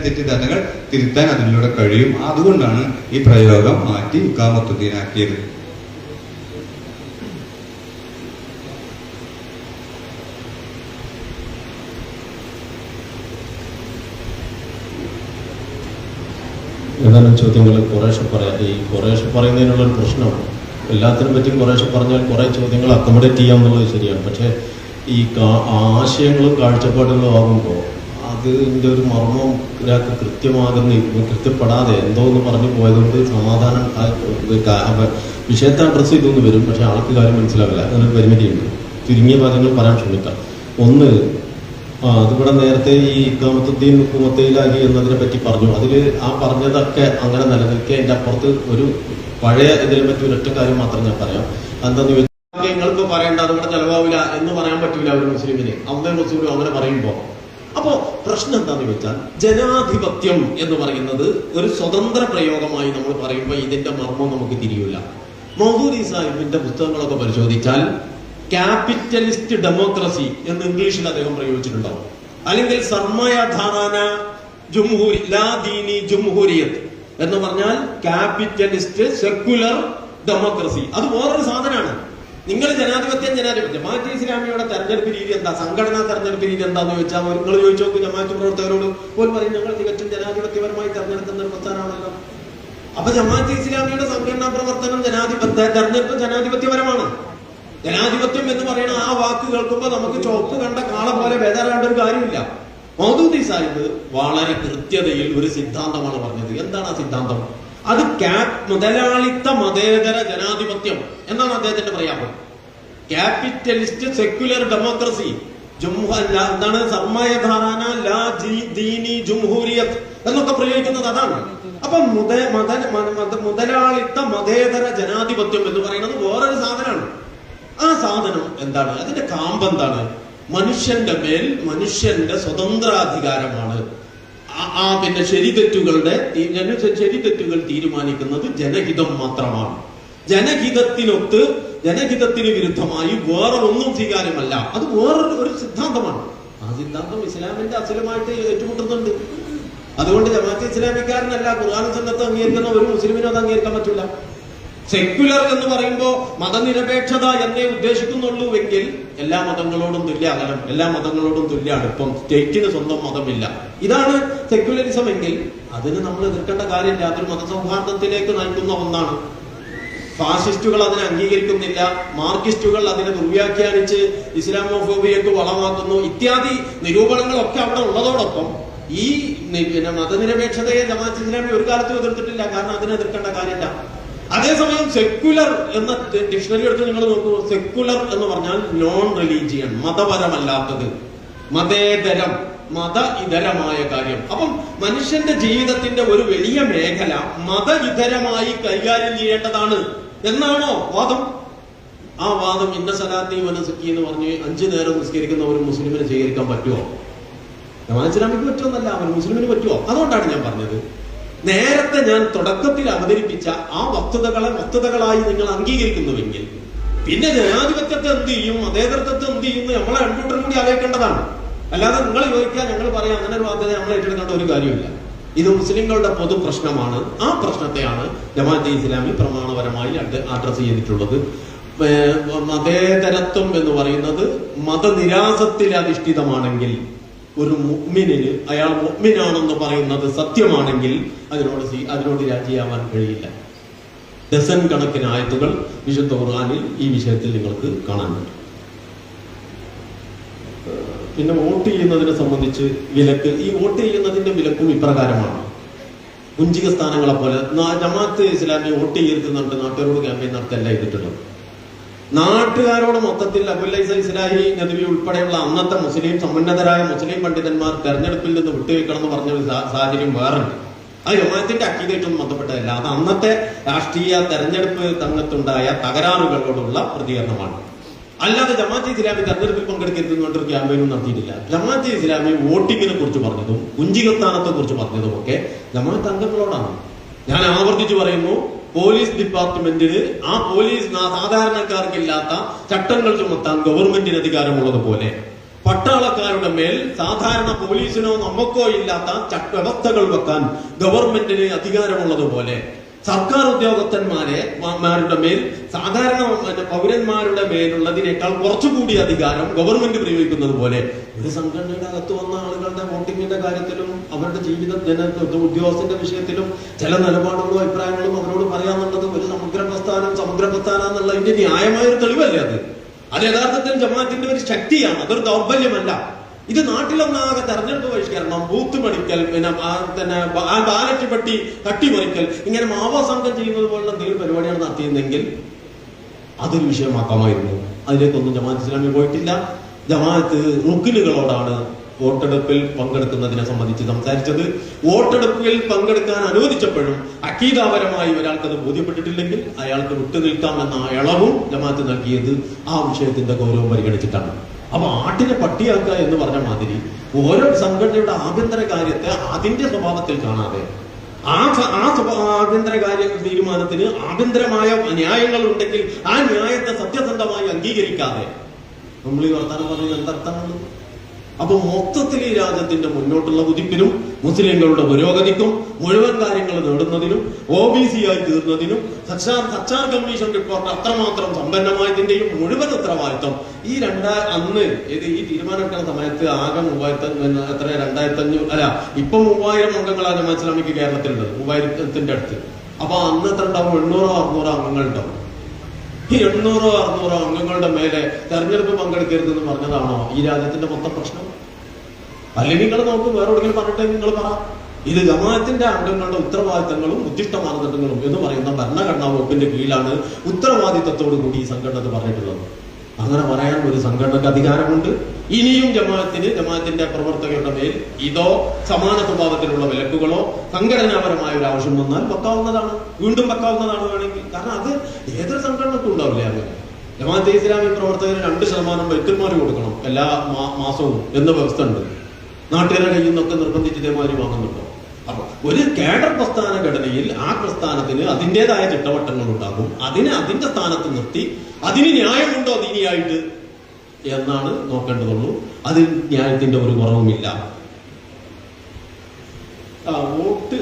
തെറ്റിദ്ധാരണകൾ തിരുത്താൻ അതിലൂടെ കഴിയും. അതുകൊണ്ടാണ് ഈ പ്രയോഗം മാറ്റി ഇഖാമത്തുദ്ദീനാക്കിയത്. ഏതാനും ചോദ്യങ്ങൾ കുറേശ്ശെ പറയാം. ഈ കുറേശ്ശെ പറയുന്നതിനുള്ളൊരു പ്രശ്നമാണ്. എല്ലാത്തിനും പറ്റി കുറേശ്ശെ പറഞ്ഞാൽ കുറേ ചോദ്യങ്ങൾ അക്കോമഡേറ്റ് ചെയ്യാമെന്നുള്ളത് ശരിയാണ്. പക്ഷേ ഈ ആശയങ്ങളും കാഴ്ചപ്പാടുകളും ആകുമ്പോൾ അതിൻ്റെ ഒരു മർമ്മം ഒരാൾക്ക് കൃത്യപ്പെടാതെ എന്തോ എന്ന് പറഞ്ഞു പോയതുകൊണ്ട് സമാധാനം വിഷയത്തെ അഡ്രസ്സ് ചെയ്തൊന്ന് വരും. പക്ഷെ ആൾക്ക് കാര്യം മനസ്സിലാവില്ല. അങ്ങനൊരു പരിമിതിയുണ്ട്. ചുരുങ്ങിയ കാര്യങ്ങൾ പറയാൻ ശ്രമിക്കാം. ഒന്ന്, അതിവിടെ നേരത്തെ ഈ ഇഖാമത്തുദ്ദീൻ ഹുക്കൂമത്തയിലാഹി എന്നതിനെ പറ്റി പറഞ്ഞു. അതിൽ ആ പറഞ്ഞതൊക്കെ അങ്ങനെ നിലനിൽക്കുക. എൻ്റെ അപ്പുറത്ത് ഒരു പഴയ ഇതിനെ പറ്റി ഒരൊറ്റ കാര്യം മാത്രം ഞാൻ പറയാം. എന്താന്ന് ചോദിച്ചാൽ നിങ്ങൾക്ക് പറയേണ്ട അതിവിടെ ചെലവാവില്ല എന്ന് പറയാൻ പറ്റൂല ഒരു മുസ്ലിമിന്. അള്ളാഹു റസൂലും അങ്ങനെ പറയുമ്പോൾ അപ്പോ പ്രശ്നം എന്താന്ന് ചോദിച്ചാൽ ജനാധിപത്യം എന്ന് പറയുന്നത് ഒരു സ്വതന്ത്ര പ്രയോഗമായി നമ്മൾ പറയുമ്പോൾ ഇതിന്റെ മർമ്മം നമുക്ക് തിരിയൂല. മൗദൂദി സാഹിബിന്റെ പുസ്തകങ്ങളൊക്കെ പരിശോധിച്ചാൽ ക്യാപിറ്റലിസ്റ്റ് ഡെമോക്രസി എന്ന് ഇംഗ്ലീഷിൽ അദ്ദേഹം പ്രയോഗിച്ചിട്ടുണ്ടാവും. അല്ലെങ്കിൽ സർമയ ധാരാന ജുംഹൂരി ലാ ദീനി ജുംഹൂരിയത്ത് എന്ന് പറഞ്ഞാൽ ക്യാപിറ്റലിസ്റ്റ് സെക്യുലർ ഡെമോക്രസി. അത് വേറൊരു സാധനമാണ്. നിങ്ങൾ ജനാധിപത്യം ജമാഅത്തെ ഇസ്ലാമിയുടെ തെരഞ്ഞെടുപ്പ് രീതി എന്താ, സംഘടനാ തെരഞ്ഞെടുപ്പ് രീതി എന്താന്ന് ചോദിച്ചാൽ നിങ്ങൾ ചോദിച്ചു നോക്കും ജമാഅത്ത് പ്രവർത്തകരോട് പോലും പറയും ഞങ്ങൾ തികച്ചും ജനാധിപത്യപരമായി തെരഞ്ഞെടുക്കുന്ന ഒരു പ്രസ്ഥാനമാണല്ലോ. അപ്പൊ ജമാഅത്തെ ഇസ്ലാമിയുടെ സംഘടനാ പ്രവർത്തനം തെരഞ്ഞെടുപ്പ് ജനാധിപത്യപരമാണ്. ജനാധിപത്യം എന്ന് പറയുന്ന ആ വാക്ക് കേൾക്കുമ്പോൾ നമുക്ക് ചോപ്പ് കണ്ട കാള പോലെ ബേജാറാകേണ്ട ഒരു കാര്യമില്ല. മൗദൂദി സാഹിബ് വളരെ കൃത്യതയിൽ ഒരു സിദ്ധാന്തമാണ് പറഞ്ഞത്. എന്താണ് ആ സിദ്ധാന്തം? അത് മുതലാളിത്ത മതേതര ജനാധിപത്യം എന്നാണ് അദ്ദേഹത്തിന്റെ പറയാമോ. ക്യാപിറ്റലിസ്റ്റ് സെക്യുലർ ഡെമോക്രസി എന്താണ് സർമയ ധാരാന ലാ ദീനി ജുംഹൂരിയത്ത് എന്നൊക്കെ പ്രയോഗിക്കുന്നത് അതാണ്. അപ്പൊ മുതലാളിത്ത മതേതര ജനാധിപത്യം എന്ന് പറയുന്നത് വേറൊരു സാധനമാണ്. ആ സാധനം എന്താണ്? അതിന്റെ കാമ്പ് എന്താണ്? മനുഷ്യന്റെ മേൽ മനുഷ്യന്റെ സ്വതന്ത്രാധികാരമാണ്. പിന്നെ ശരിതെറ്റുകൾ തീരുമാനിക്കുന്നത് ജനഹിതം മാത്രമാണ്. ജനഹിതത്തിന് വിരുദ്ധമായി വേറെ ഒന്നും സ്വീകാര്യമല്ല. അത് വേറൊരു സിദ്ധാന്തമാണ്. ആ സിദ്ധാന്തം ഇസ്ലാമിന്റെ അസലുമായിട്ട് ഏറ്റുമുട്ടുന്നുണ്ട്. അതുകൊണ്ട് ജമാഅത്തെ ഇസ്ലാമിക്കാരനല്ല ഖുർആനും സുന്നത്തും അംഗീകരിക്കുന്ന ഒരു മുസ്ലിമിനും അത് അംഗീകരിക്കാൻ പറ്റില്ല. സെക്യുലർ എന്ന് പറയുമ്പോൾ മതനിരപേക്ഷത എന്നേ ഉദ്ദേശിക്കുന്നുള്ളൂ എങ്കിൽ എല്ലാ മതങ്ങളോടും തുല്യ അകലം, എല്ലാ മതങ്ങളോടും തുല്യ അടുപ്പം, സ്റ്റേറ്റിന് സ്വന്തം മതമില്ല, ഇതാണ് സെക്യുലറിസം എങ്കിൽ അതിന് നമ്മൾ എതിർക്കേണ്ട കാര്യമില്ല. അതൊരു മതസൗഹാർദ്ദത്തിലേക്ക് നയിക്കുന്ന ഒന്നാണ്. ഫാസിസ്റ്റുകൾ അതിനെ അംഗീകരിക്കുന്നില്ല, മാർക്സിസ്റ്റുകൾ അതിനെ ദുർവ്യാഖ്യാനിച്ച് ഇസ്ലാമോഫോബിയക്ക് വളമാക്കുന്നു ഇത്യാദി നിരൂപണങ്ങളൊക്കെ അവിടെ ഉള്ളതോടൊപ്പം ഈ മതനിരപേക്ഷതയെ ജമാഅത്ത് ഇസ്ലാമി ഒരു കാലത്തും എതിർത്തിട്ടില്ല. കാരണം അതിനെ എതിർക്കേണ്ട കാര്യമില്ല. അതേസമയം സെക്യുലർ എന്ന ഡിക്ഷണറി എടുത്ത് നിങ്ങൾ നോക്കൂ. സെക്യുലർ എന്ന് പറഞ്ഞാൽ നോൺ റിലീജിയൻ, മതപരമല്ലാത്തത്, മതേതരം, മത ഇതരമായ കാര്യം. അപ്പം മനുഷ്യന്റെ ജീവിതത്തിന്റെ ഒരു വലിയ മേഖല മത ഇതരമായി കൈകാര്യം ചെയ്യേണ്ടതാണ് എന്നാണോ വാദം? ആ വാദം ഇന്ന സലാത്തി വനസുക്കി എന്ന് പറഞ്ഞ് 5 നേരം നിസ്കരിക്കുന്ന ഒരു മുസ്ലിമിനെ സ്വീകരിക്കാൻ പറ്റുമോ? ജമാഅത്ത് ഇസ്ലാമിക്ക് പറ്റുമെന്നല്ല, അവൻ മുസ്ലിമിന് പറ്റുമോ? അതുകൊണ്ടാണ് ഞാൻ പറഞ്ഞത്, നേരത്തെ ഞാൻ തുടക്കത്തിൽ അവതരിപ്പിച്ച ആ വസ്തുതകളായി നിങ്ങൾ അംഗീകരിക്കുന്നുവെങ്കിൽ പിന്നെ ജനാധിപത്യത്തെ എന്ത് ചെയ്യും, മതേതരത്വത്തെ എന്ത് ചെയ്യുന്നു നമ്മളെ രണ്ടുകൂട്ടരും കൂടി ആലോചിക്കേണ്ടതാണ്. അല്ലാതെ നിങ്ങൾ ചോദിക്കുക ഞങ്ങൾ പറയാം അങ്ങനെ ഒരു ബാധ്യത നമ്മൾ ഏറ്റെടുക്കേണ്ട ഒരു കാര്യമില്ല. ഇത് മുസ്ലിങ്ങളുടെ പൊതു പ്രശ്നമാണ്. ആ പ്രശ്നത്തെയാണ് ജമാഅത്തെ ഇസ്ലാമി പ്രമാണപരമായി അഡ്രസ് ചെയ്തിട്ടുള്ളത്. മതേതരത്വം എന്ന് പറയുന്നത് മതനിരാസത്തിൽ അധിഷ്ഠിതമാണെങ്കിൽ, ഒരു മുഅ്മിനിന് അയാൾ മുഅ്മിനാണെന്ന് പറയുന്നത് സത്യമാണെങ്കിൽ അതിനോട് രാജിയാവാൻ കഴിയില്ല. ഡസൻ കണക്കിന് ആയത്തുകൾ വിശുദ്ധ ഖുർആനിൽ ഈ വിഷയത്തിൽ നിങ്ങൾക്ക് കാണാൻ പറ്റും. പിന്നെ വോട്ട് ചെയ്യുന്നതിനെ സംബന്ധിച്ച് വിലക്ക്, ഈ വോട്ട് ചെയ്യുന്നതിന്റെ വിലക്കും ഇപ്രകാരമാണ്. കുഞ്ചിക സ്ഥാനങ്ങളെ പോലെ ജമാഅത്ത് ഇസ്ലാമി വോട്ട് ചെയ്തിരുന്നുണ്ട്, നാട്ടുകാരോട് ക്യാമ്പയിൻ നടത്തല്ല ചെയ്തിട്ടുള്ളത്. നാട്ടുകാരോട് മൊത്തത്തിൽ അബുല്ലൈസ ഇസ്ലാഹി നദവി ഉൾപ്പെടെയുള്ള അന്നത്തെ മുസ്ലിം സമുന്നതരായ മുസ്ലിം പണ്ഡിതന്മാർ തെരഞ്ഞെടുപ്പിൽ നിന്ന് വിട്ടുവെക്കണം എന്ന് പറഞ്ഞ ഒരു സാഹചര്യം വേറുണ്ട്. അത് ജമാഅത്തിന്റെ അക്കീദയായിട്ടൊന്നും ബന്ധപ്പെട്ടതല്ല. അത് അന്നത്തെ രാഷ്ട്രീയ തെരഞ്ഞെടുപ്പ് തങ്ങത്തുണ്ടായ തകരാറുകളോടുള്ള പ്രതികരണമാണ്. അല്ലാതെ ജമാഅത്തെ ഇസ്ലാമി തെരഞ്ഞെടുപ്പിൽ പങ്കെടുക്കരുതെന്നുകൊണ്ടൊരു ക്യാമ്പയിനും നടത്തിയിട്ടില്ല. ജമാഅത്തെ ഇസ്ലാമി വോട്ടിങ്ങിനെ കുറിച്ച് പറഞ്ഞതും കുഞ്ചികസ്ഥാനത്തെ കുറിച്ച് പറഞ്ഞതും ഒക്കെ ജമാഅത്ത് അംഗങ്ങളോടാണ്. ഞാൻ ആവർത്തിച്ചു പറയുന്നു, പോലീസ് ഡിപ്പാർട്ട്മെന്റിന് ആ പോലീസ് സാധാരണക്കാർക്കില്ലാത്ത ചട്ടങ്ങൾ ചുമത്താൻ ഗവൺമെന്റിന് അധികാരമുള്ളതുപോലെ പട്ടാളക്കാരുടെ മേൽ സാധാരണ പോലീസിനോ നമുക്കോ ഇല്ലാത്ത വ്യവസ്ഥകൾ വെക്കാൻ ഗവൺമെന്റിന് അധികാരമുള്ളതുപോലെ സർക്കാർ ഉദ്യോഗസ്ഥന്മാരുടെ മേൽ സാധാരണ പൗരന്മാരുടെ മേലുള്ളതിനേക്കാൾ കുറച്ചുകൂടി അധികാരം ഗവൺമെന്റ് പ്രയോഗിക്കുന്നത് പോലെ ഒരു സംഘടനയുടെ അകത്ത് വന്ന ആളുകളുടെ വോട്ടിങ്ങിന്റെ കാര്യത്തിലും അവരുടെ ഉദ്യോഗസ്ഥന്റെ വിഷയത്തിലും ചില നിലപാടുകളും അഭിപ്രായങ്ങളും അവരോട് പറയാന്നുള്ളത് ഒരു സമുദ്ര പ്രസ്ഥാനം എന്നുള്ളതിന്റെ ന്യായമായൊരു തെളിവല്ലേ അത് യഥാർത്ഥത്തിൽ ജമാഅത്തിന്റെ ഒരു ശക്തിയാണ്, അതൊരു ദൗർബല്യമല്ല. ഇത് നാട്ടിലൊന്നാകെ തെരഞ്ഞെടുപ്പ് ബഹിഷ്കരണം, ബൂത്ത് പഠിക്കൽ, പിന്നെ ബാലറ്റ് പെട്ടി തട്ടിമറിക്കൽ, ഇങ്ങനെ മാവോസംഘം ചെയ്യുന്നത് പോലുള്ള എന്തെങ്കിലും പരിപാടിയാണ് നടത്തിയിരുന്നെങ്കിൽ അതൊരു വിഷയമാക്കാമായിരുന്നു. അതിലേക്കൊന്നും ജമാഅത്ത് ഇസ്ലാമി പോയിട്ടില്ല. ജമാഅത്ത് റുക്കിനുകളോടാണ് വോട്ടെടുപ്പിൽ പങ്കെടുക്കുന്നതിനെ സംബന്ധിച്ച് സംസാരിച്ചത്. വോട്ടെടുപ്പിൽ പങ്കെടുക്കാൻ അനുവദിച്ചപ്പോഴും അക്കീദാപരമായി ഒരാൾക്കത് ബോധ്യപ്പെട്ടിട്ടില്ലെങ്കിൽ അയാൾക്ക് വിട്ടുനിൽക്കാമെന്ന ഇളവും ജമാഅത്ത് നൽകിയത് ആ വിഷയത്തിന്റെ ഗൗരവം പരിഗണിച്ചിട്ടാണ്. അപ്പൊ ആട്ടിനെ പട്ടിയാക്കുക എന്ന് പറഞ്ഞ മാതിരി ഓരോ സംഘടനയുടെ ആഭ്യന്തര കാര്യത്തെ അതിന്റെ സ്വഭാവത്തിൽ കാണാതെ ആഭ്യന്തര കാര്യ തീരുമാനത്തിന് ആഭ്യന്തരമായ ന്യായങ്ങൾ ഉണ്ടെങ്കിൽ ആ ന്യായത്തെ സത്യസന്ധമായി അംഗീകരിക്കാതെ നമ്മൾ ഈ വർത്താനം പറയുന്നത് എന്തർത്ഥമാണ്? അപ്പൊ മൊത്തത്തിൽ ഈ രാജ്യത്തിന്റെ മുന്നോട്ടുള്ള കുതിപ്പിനും മുസ്ലിങ്ങളുടെ പുരോഗതിക്കും മുഴുവൻ കാര്യങ്ങൾ നേടുന്നതിനും OBC ആയി തീർന്നതിനും സച്ചാർ കമ്മീഷൻ റിപ്പോർട്ട് അത്രമാത്രം സമ്പന്നമായതിന്റെയും മുഴുവൻ ഉത്തരവാദിത്വം അന്ന് ഈ തീരുമാനമെടുക്കുന്ന സമയത്ത് ആകെ 2500 അല്ല ഇപ്പൊ 3000 അംഗങ്ങളാണ് ജമാഅത്ത് ഇസ്ലാമിക്ക് കേരളത്തിലുള്ളത്, 3000ന്റെ അടുത്ത്. അപ്പൊ അന്ന് എത്ര ഉണ്ടാവും? 800-600 അംഗങ്ങൾ ഉണ്ടാവും. ഈ 800-600 അംഗങ്ങളുടെ മേലെ തെരഞ്ഞെടുപ്പ് പങ്കെടുക്കരുതെന്ന് പറഞ്ഞതാണോ ഈ രാജ്യത്തിന്റെ മൊത്തം പ്രശ്നം? അല്ലെങ്കിൽ നിങ്ങൾ നോക്കും, വേറെ എവിടെയെങ്കിലും പറഞ്ഞിട്ട് നിങ്ങൾ പറ. ഇത് ജമാഅത്തിന്റെ അംഗങ്ങളുടെ ഉത്തരവാദിത്തങ്ങളും ഉദ്ദിഷ്ട മാനദണ്ഡങ്ങളും എന്ന് പറയുന്ന ഭരണഘടനാ വകുപ്പിന്റെ കീഴിലാണ് ഉത്തരവാദിത്തത്തോടു കൂടി ഈ സംഘടന പറഞ്ഞിട്ടുള്ളത്. അങ്ങനെ പറയാൻ ഒരു സംഘടനക്ക് അധികാരമുണ്ട്. ഇനിയും ജമാഅത്തിന്റെ പ്രവർത്തകരുടെ മേൽ ഇതോ സമാന സ്വഭാവത്തിലുള്ള വിലക്കുകളോ സംഘടനാപരമായ ഒരു ആവശ്യം വന്നാൽ വെക്കാവുന്നതാണ്, വീണ്ടും വെക്കാവുന്നതാണ് വേണമെങ്കിൽ. കാരണം അത് ഏതൊരു സംഘടനക്കും ഉണ്ടാവില്ലേ അങ്ങനെ. ജമാഅത്തെ ഇസ്ലാമി പ്രവർത്തകർ 2% ബൈത്തുൽ മാൽ കൊടുക്കണം എല്ലാ മാസവും എന്ന വ്യവസ്ഥ ഉണ്ട്. നാട്ടുകാരെ കയ്യിൽ നിന്നൊക്കെ നിർബന്ധിച്ച് ഇതേമാതിരി വാങ്ങുന്നുണ്ടോ? അപ്പൊ ഒരു കേഡർ പ്രസ്ഥാന ഘടനയിൽ ആ പ്രസ്ഥാനത്തിന് അതിൻ്റെതായ ചിട്ടവട്ടങ്ങൾ ഉണ്ടാകും. അതിനെ അതിന്റെ സ്ഥാനത്ത് നിർത്തി അതിന് ന്യായമുണ്ടോ ദീനിയായിട്ട് എന്നാണ് നോക്കേണ്ടതുള്ളൂ. അതിൽ ന്യായത്തിന്റെ ഒരു കുറവുമില്ല. വോട്ട്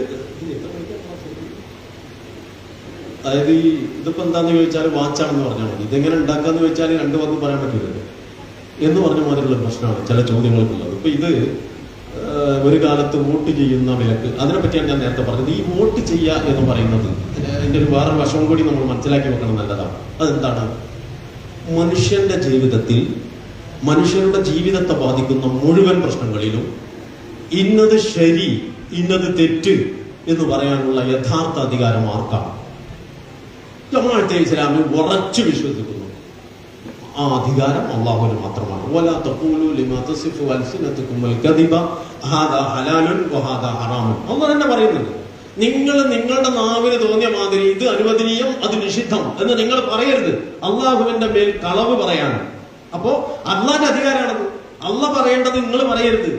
അതായത് ഇതിപ്പോ എന്താന്ന് ചോദിച്ചാൽ വാച്ചാണെന്ന് പറഞ്ഞാൽ മതി. ഇതെങ്ങനെ ഉണ്ടാക്കാന്ന് ചോദിച്ചാൽ രണ്ടു വാക്ക് പറയാൻ പറ്റില്ലല്ലോ എന്ന് പറഞ്ഞ മാതിരിയുള്ള പ്രശ്നമാണ് ചില ചോദ്യങ്ങൾക്കുള്ളത്. ഇപ്പൊ ഇത് ഒരു കാലത്ത് വോട്ട് ചെയ്യുന്ന വിലക്ക്, അതിനെപ്പറ്റിയാണ് ഞാൻ നേരത്തെ പറഞ്ഞത്. ഈ വോട്ട് ചെയ്യുക എന്ന് പറയുന്നത് അതിന്റെ ഒരു വേറെ വശവും കൂടി നമ്മൾ മനസ്സിലാക്കി വെക്കണം, നല്ലതാണ്. അതെന്താണ്? മനുഷ്യന്റെ ജീവിതത്തിൽ മനുഷ്യരുടെ ജീവിതത്തെ ബാധിക്കുന്ന മുഴുവൻ പ്രശ്നങ്ങളിലും ഇന്നത് ശരി ഇന്നത് തെറ്റ് എന്ന് പറയാനുള്ള യഥാർത്ഥ അധികാരം ആർക്കാണ്? ജമാഅത്തെ ഇസ്ലാമിൽ ഉറച്ചു വിശ്വസിക്കുന്നു ആ അധികാരം അല്ലാഹുവിന് മാത്രമാണ്. വലാ തഖൂലു ലിമാ തസിഫു അൽസിനതുകുമുൽ കദിബ ഹാദാ ഹലാലുൻ വഹാദാ ഹറാമുൻ. അല്ലാഹു തന്നെ പറയുന്നുണ്ട്, നിങ്ങൾ നിങ്ങളുടെ നാവിന് തോന്നിയ മാതിരി ഇത് അനുവദനീയം അത് നിഷിദ്ധം എന്ന് നിങ്ങൾ പറയരുത്. അള്ളാഹുവിന്റെ മേൽ കളവ് പറയാണ്. അപ്പോ അള്ളാന്റെ അധികാരമാണത്. അള്ളാഹ് പറയേണ്ടത് നിങ്ങൾ പറയരുത്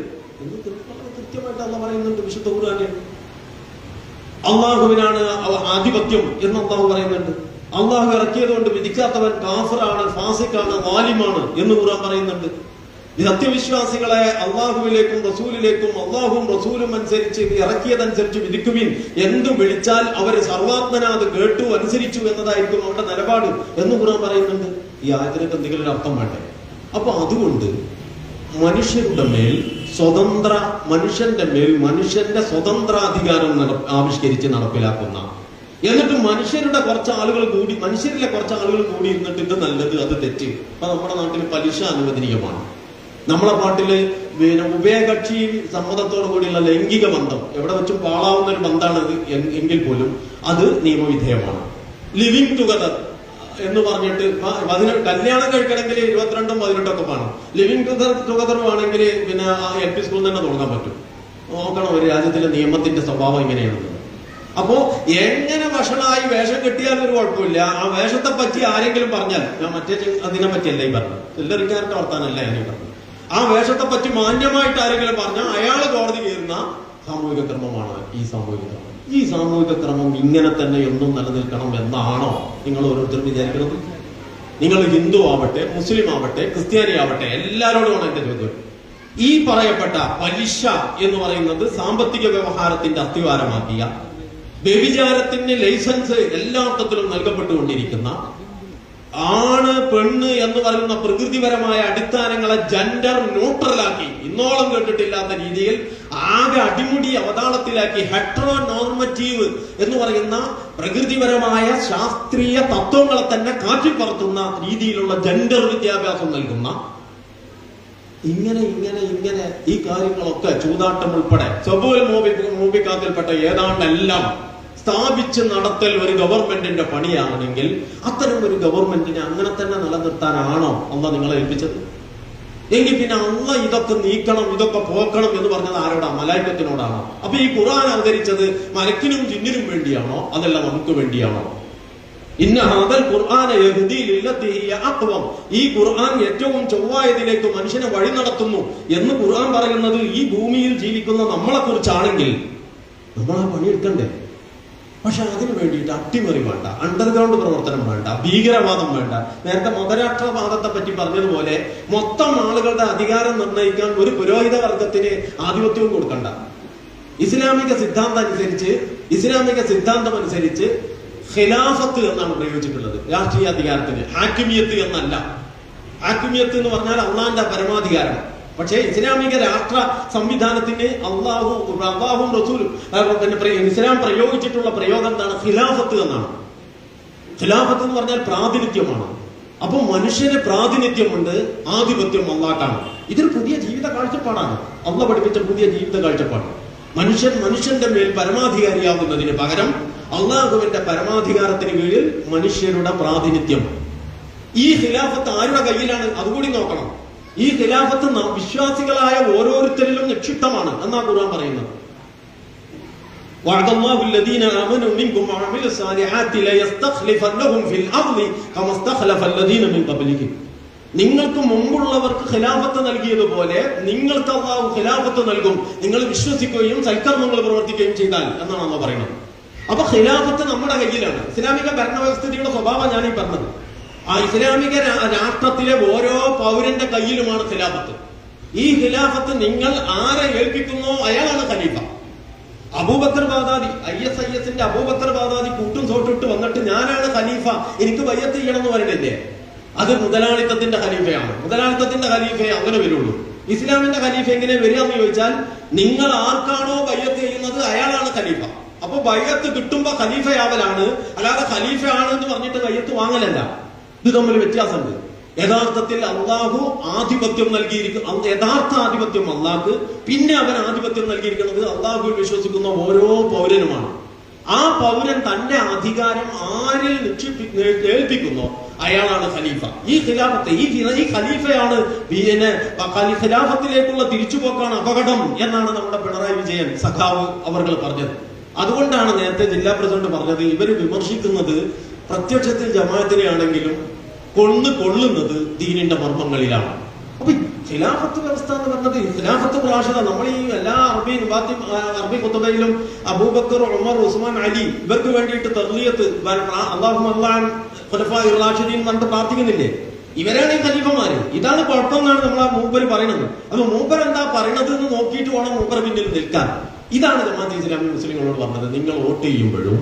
എന്ന് കൃത്യമായിട്ട് അള്ളാഹ് പറയുന്നുണ്ട് വിശുദ്ധ ഖുർആനിൽ. അള്ളാഹുവിനാണ് ആധിപത്യം എന്ന് അള്ളാഹു പറയുന്നുണ്ട്. അള്ളാഹു ഇറക്കിയതുകൊണ്ട് വിധിക്കാത്തവൻ കാഫിറാണ്, ഫാസിക്കാണ്, വാലിമാണ് എന്ന് ഖുർആൻ പറയുന്നുണ്ട്. ഈ സത്യവിശ്വാസികളെ അള്ളാഹുവിലേക്കും റസൂലിലേക്കും അള്ളാഹുവും റസൂലും അനുസരിച്ച് ഇറക്കിയതനുസരിച്ച് വിധിക്കുവിൻ. എന്തും വിളിച്ചാൽ അവര് സർവാത്മന അത് കേട്ടു അനുസരിച്ചു എന്നതായിരിക്കും അവരുടെ നിലപാട് എന്ന് ഖുർആൻ പറയുന്നുണ്ട്. ഈ ആയത്തിനൊക്കെ എന്തെങ്കിലും ഒരു അർത്ഥം വേണ്ടേ? അപ്പൊ അതുകൊണ്ട് മനുഷ്യരുടെ മേൽ മനുഷ്യന്റെ മേൽ മനുഷ്യന്റെ സ്വതന്ത്രാധികാരം ആവിഷ്കരിച്ച് നടപ്പിലാക്കുന്ന, എന്നിട്ട് മനുഷ്യരിലെ കുറച്ച് ആളുകൾ കൂടി ഇരുന്നിട്ട് ഇത് നല്ലത് അത് തെറ്റ്. അപ്പൊ നമ്മുടെ നാട്ടിൽ പലിശ അനുവദനീയമാണ്. നമ്മളെ നാട്ടില് ഉഭയകക്ഷി സമ്മതത്തോടു കൂടിയുള്ള ലൈംഗിക ബന്ധം എവിടെ വെച്ചും പാളാവുന്ന ഒരു ബന്ധമാണ് എങ്കിൽ പോലും അത് നിയമവിധേയമാണ്. ലിവിങ് ടുഗദർ എന്ന് പറഞ്ഞിട്ട് കല്യാണം കഴിക്കണമെങ്കിൽ 22ഉം 18ഒക്കെ വേണം. ലിവിങ് ടുഗദർ ആണെങ്കിൽ പിന്നെ LP സ്കൂളിൽ തന്നെ തുടങ്ങാൻ പറ്റും. നോക്കണം ഒരു രാജ്യത്തിലെ നിയമത്തിന്റെ സ്വഭാവം ഇങ്ങനെയാണെന്ന്. അപ്പോ എങ്ങനെ വഷളായി വേഷം കെട്ടിയാലും ഒരു കുഴപ്പമില്ല. ആ വേഷത്തെ പറ്റി ആരെങ്കിലും പറഞ്ഞാൽ, ഞാൻ മറ്റേ അതിനെ പറ്റിയല്ല ഈ പറഞ്ഞത്, ചില്ലറിക്കാരുടെ വർത്താനല്ല ഞാൻ പറഞ്ഞത്. ആ വേഷത്തെ പറ്റി മാന്യമായിട്ട് ആരെങ്കിലും പറഞ്ഞാൽ അയാൾ കോടതി കയറുന്ന സാമൂഹിക ക്രമമാണ് ഈ സാമൂഹിക ക്രമം. ഈ സാമൂഹിക ക്രമം ഇങ്ങനെ തന്നെ എന്നും നിലനിൽക്കണം എന്നാണോ നിങ്ങൾ ഓരോരുത്തരും വിചാരിക്കുന്നത്? നിങ്ങൾ ഹിന്ദു ആവട്ടെ, മുസ്ലിം ആവട്ടെ, ക്രിസ്ത്യാനി ആവട്ടെ, എല്ലാവരോടുമാണ് എന്റെ ചോദ്യം. ഈ പറയപ്പെട്ട പലിശ എന്ന് പറയുന്നത് സാമ്പത്തിക വ്യവഹാരത്തിന്റെ അസ്ഥിവാരമാക്കിയ, വ്യഭിചാരത്തിന് ലൈസൻസ് എല്ലാ അർത്ഥത്തിലും നൽകപ്പെട്ടുകൊണ്ടിരിക്കുന്ന, ആണ് പെണ്ണ് എന്ന് പറയുന്ന പ്രകൃതിപരമായ അടിസ്ഥാനങ്ങളെ ജെൻഡർ ന്യൂട്രലാക്കി ഇന്നോളം കേട്ടിട്ടില്ലാത്ത രീതിയിൽ ആകെ അടിമുടി അവതാളത്തിലാക്കി ഹെട്രോ നോർമറ്റീവ് എന്ന് പറയുന്ന പ്രകൃതിപരമായ ശാസ്ത്രീയ തത്വങ്ങളെ തന്നെ കാറ്റിപ്പറത്തുന്ന രീതിയിലുള്ള ജെൻഡർ വിദ്യാഭ്യാസം നൽകുന്ന ഇങ്ങനെ ഈ കാര്യങ്ങളൊക്കെ ചൂതാട്ടം ഉൾപ്പെടെ സ്വബൂൽ മൂബിക്കാത്തിൽപ്പെട്ട ഏതാണ്ടെല്ലാം സ്ഥാപിച്ച് നടത്തൽ ഒരു ഗവൺമെന്റിന്റെ പണിയാണെങ്കിൽ അത്തരം ഒരു ഗവൺമെന്റിനെ അങ്ങനെ തന്നെ നിലനിർത്താനാണോ അള്ളാഹ് നിങ്ങളെ ഏൽപ്പിച്ചത്? എങ്കിൽ പിന്നെ അള്ളാഹ് ഇതൊക്കെ നീക്കണം, ഇതൊക്കെ പോക്കണം എന്ന് പറഞ്ഞത് ആരോടാ? മലായിക്കത്തിനോടാണോ? അപ്പൊ ഈ ഖുർആൻ അവതരിച്ചത് മലക്കിനും ജിന്നിനും വേണ്ടിയാണോ? അതല്ല നമുക്ക് വേണ്ടിയാണോ? ഇന്ന ഹാദൽ ഖുർആന യഹ്ദീ ലില്ലത്തി ഹിയ അഖ്വം. ഈ ഖുർആൻ ഏറ്റവും ചൊവ്വായതിലേക്ക് മനുഷ്യനെ വഴി നടത്തുന്നു എന്ന് ഖുർആൻ പറയുന്നത് ഈ ഭൂമിയിൽ ജീവിക്കുന്ന നമ്മളെ കുറിച്ചാണെങ്കിൽ നമ്മൾ ആ പണിയെടുക്കണ്ടേ? പക്ഷെ അതിനു വേണ്ടിയിട്ട് അട്ടിമറി വേണ്ട, അണ്ടർഗ്രൗണ്ട് പ്രവർത്തനം വേണ്ട, ഭീകരവാദം വേണ്ട. നേരത്തെ മതരാഷ്ട്രവാദത്തെ പറ്റി പറഞ്ഞതുപോലെ മൊത്തം ആളുകളുടെ അധികാരം നിർണ്ണയിക്കാൻ ഒരു പുരോഹിത വർഗത്തിന് ആധിപത്യവും കൊടുക്കണ്ട. ഇസ്ലാമിക സിദ്ധാന്തം അനുസരിച്ച് ഖിലാഫത്ത് എന്നാണ് പ്രയോഗിച്ചിട്ടുള്ളത് രാഷ്ട്രീയ അധികാരത്തിന്. ഹാക്കിമിയത്ത് എന്നല്ല. ഹാക്കിമിയത്ത് എന്ന് പറഞ്ഞാൽ അള്ളാന്റെ പരമാധികാരം. പക്ഷേ ഇസ്ലാമിക രാഷ്ട്ര സംവിധാനത്തിന് അള്ളാഹും റസൂലും ഇസ്ലാം പ്രയോഗിച്ചിട്ടുള്ള പ്രയോഗം എന്താണ്? ഖിലാഫത്ത് എന്നാണ്. ഖിലാഫത്ത് എന്ന് പറഞ്ഞാൽ പ്രാതിനിധ്യമാണ്. അപ്പൊ മനുഷ്യന് പ്രാതിനിധ്യമുണ്ട്, ആധിപത്യം അള്ളാഹ്ക്കാണ്. ഇതൊരു പുതിയ ജീവിത കാഴ്ചപ്പാടാണ്. അള്ളാഹ് പഠിപ്പിച്ച പുതിയ ജീവിത കാഴ്ചപ്പാട്. മനുഷ്യന്റെ മേൽ പരമാധികാരിയാകുന്നതിന് പകരം അള്ളാഹുവിന്റെ പരമാധികാരത്തിന് കീഴിൽ മനുഷ്യരുടെ പ്രാതിനിധ്യം. ഈ ഖിലാഫത്ത് ആരുടെ കയ്യിലാണ്? അതുകൂടി നോക്കണം. ഈ ഖിലാഫത്ത് വിശ്വാസികളായ ഓരോരുത്തരിലും നിക്ഷിപ്തമാണ് എന്നാ ഖുർആൻ പറയുന്നത്. വഅദല്ലാഹു അല്ലദീന ആമനൂ മിൻകും വഅമിലുസ് സാലിഹാത്തി ലയസ്തഖ്ലിഫന്നഹും ഫിൽ അർളി കമാ ഇസ്തഖ്ലഫ അല്ലദീന മിൻ ഖബ്ലിഹിം. നിങ്ങൾക്ക് മുമ്പുള്ളവർക്ക് ഖിലാഫത്ത് നൽകിയതുപോലെ നിങ്ങൾക്ക് അല്ലാഹു ഖിലാഫത്ത് നൽകും, നിങ്ങൾ വിശ്വസിക്കുകയും സൽക്കർമ്മങ്ങൾ പ്രവർത്തിക്കുകയും ചെയ്താൽ എന്നാണ് അല്ലാഹു പറയുന്നത്. അപ്പൊ ഖിലാഫത്ത് നമ്മുടെ കയ്യിലാണ്. ഇസ്ലാമിക ഭരണവ്യവസ്ഥിതിയുടെ സ്വഭാവം ഞാൻ ഈ പറഞ്ഞത്. ആ ഇസ്ലാമിക രാഷ്ട്രത്തിലെ ഓരോ പൗരന്റെ കയ്യിലുമാണ് ഖിലാഫത്ത്. ഈ ഖിലാഫത്ത് നിങ്ങൾ ആരെ ഏൽപ്പിക്കുന്നോ അയാളാണ് ഖലീഫ. അബൂബക്കർ ബാഗ്ദാദി, ISISന്റെ അബൂബക്കർ ബാഗ്ദാദി കൂട്ടും തോട്ടിട്ട് വന്നിട്ട് ഞാനാണ് ഖലീഫ, എനിക്ക് ബയ്യത്ത് ചെയ്യണം എന്ന് പറയണില്ലേ? അത് മുതലാളിത്തത്തിന്റെ ഖലീഫയാണ്. മുതലാളിത്തത്തിന്റെ ഖലീഫയെ അങ്ങനെ വരുള്ളൂ. ഇസ്ലാമിന്റെ ഖലീഫ എങ്ങനെ വരിക എന്ന് ചോദിച്ചാൽ, നിങ്ങൾ ആർക്കാണോ ബയ്യത്ത് ചെയ്യുന്നത് അയാളാണ് ഖലീഫ. അപ്പൊ ബയ്യത്ത് കിട്ടുമ്പോ ഖലീഫയാവലാണ്, അല്ലാതെ ഖലീഫയാണ് എന്ന് പറഞ്ഞിട്ട് ബയ്യത്ത് വാങ്ങലല്ല. ഇത് തമ്മിൽ വ്യത്യാസമുണ്ട്. യഥാർത്ഥത്തിൽ അള്ളാഹു ആധിപത്യം നൽകിയിരിക്കും, യഥാർത്ഥ ആധിപത്യം അള്ളാഹ്, പിന്നെ അവൻ ആധിപത്യം നൽകിയിരിക്കുന്നത് അള്ളാഹുവിൽ വിശ്വസിക്കുന്ന ഓരോ പൗരനുമാണ്. ആ പൗരൻ തന്റെ അധികാരം ആരിൽ ഏൽപ്പിക്കുന്നോ അയാളാണ് ഖലീഫ. ഈ ഖിലാഫത്ത് ഈ ഖലീഫയാണ് ഖിലാഫത്തിലേക്കുള്ള തിരിച്ചുപോക്കാണ് അപകടം എന്നാണ് നമ്മുടെ പിണറായി വിജയൻ സഖാവ് അവർ പറഞ്ഞത്. അതുകൊണ്ടാണ് നേരത്തെ ജില്ലാ പ്രസിഡന്റ് പറഞ്ഞത്, ഇവര് വിമർശിക്കുന്നത് പ്രത്യക്ഷത്തിൽ ജമാഅത്തിനെയാണെങ്കിലും കൊള്ളുന്നത് ദീനിന്റെ മർമ്മങ്ങളിലാണ്. അപ്പൊ ഖിലാഫത്ത് വ്യവസ്ഥ എന്ന് പറഞ്ഞത് ഖിലാഫത്ത് റാഷിദ, നമ്മൾ ഈ എല്ലാ അറബി ഖുതുബയിലും അബൂബക്കർ, ഉമർ, ഉസ്മാൻ, അലി ഇവർക്ക് വേണ്ടിയിട്ട് തർലിയത്ത് റാഷിദീൻ എന്നിട്ട് പ്രാർത്ഥിക്കുന്നില്ലേ? ഇവരാണ് ഈ ഖലീഫമാര്. ഇതാണ് കുഴപ്പമെന്നാണ് നമ്മൾ ആ മൂപ്പര് പറയുന്നത്. അപ്പൊ മൂപ്പർ എന്താ പറയണത് എന്ന് നോക്കിയിട്ട് വേണം മൂപ്പർ പിന്നിൽ നിൽക്കാൻ. ഇതാണ് ജമാഅത്തെ ഇസ്ലാമി മുസ്ലിങ്ങളോട് പറഞ്ഞത്. നിങ്ങൾ വോട്ട് ചെയ്യുമ്പോഴും,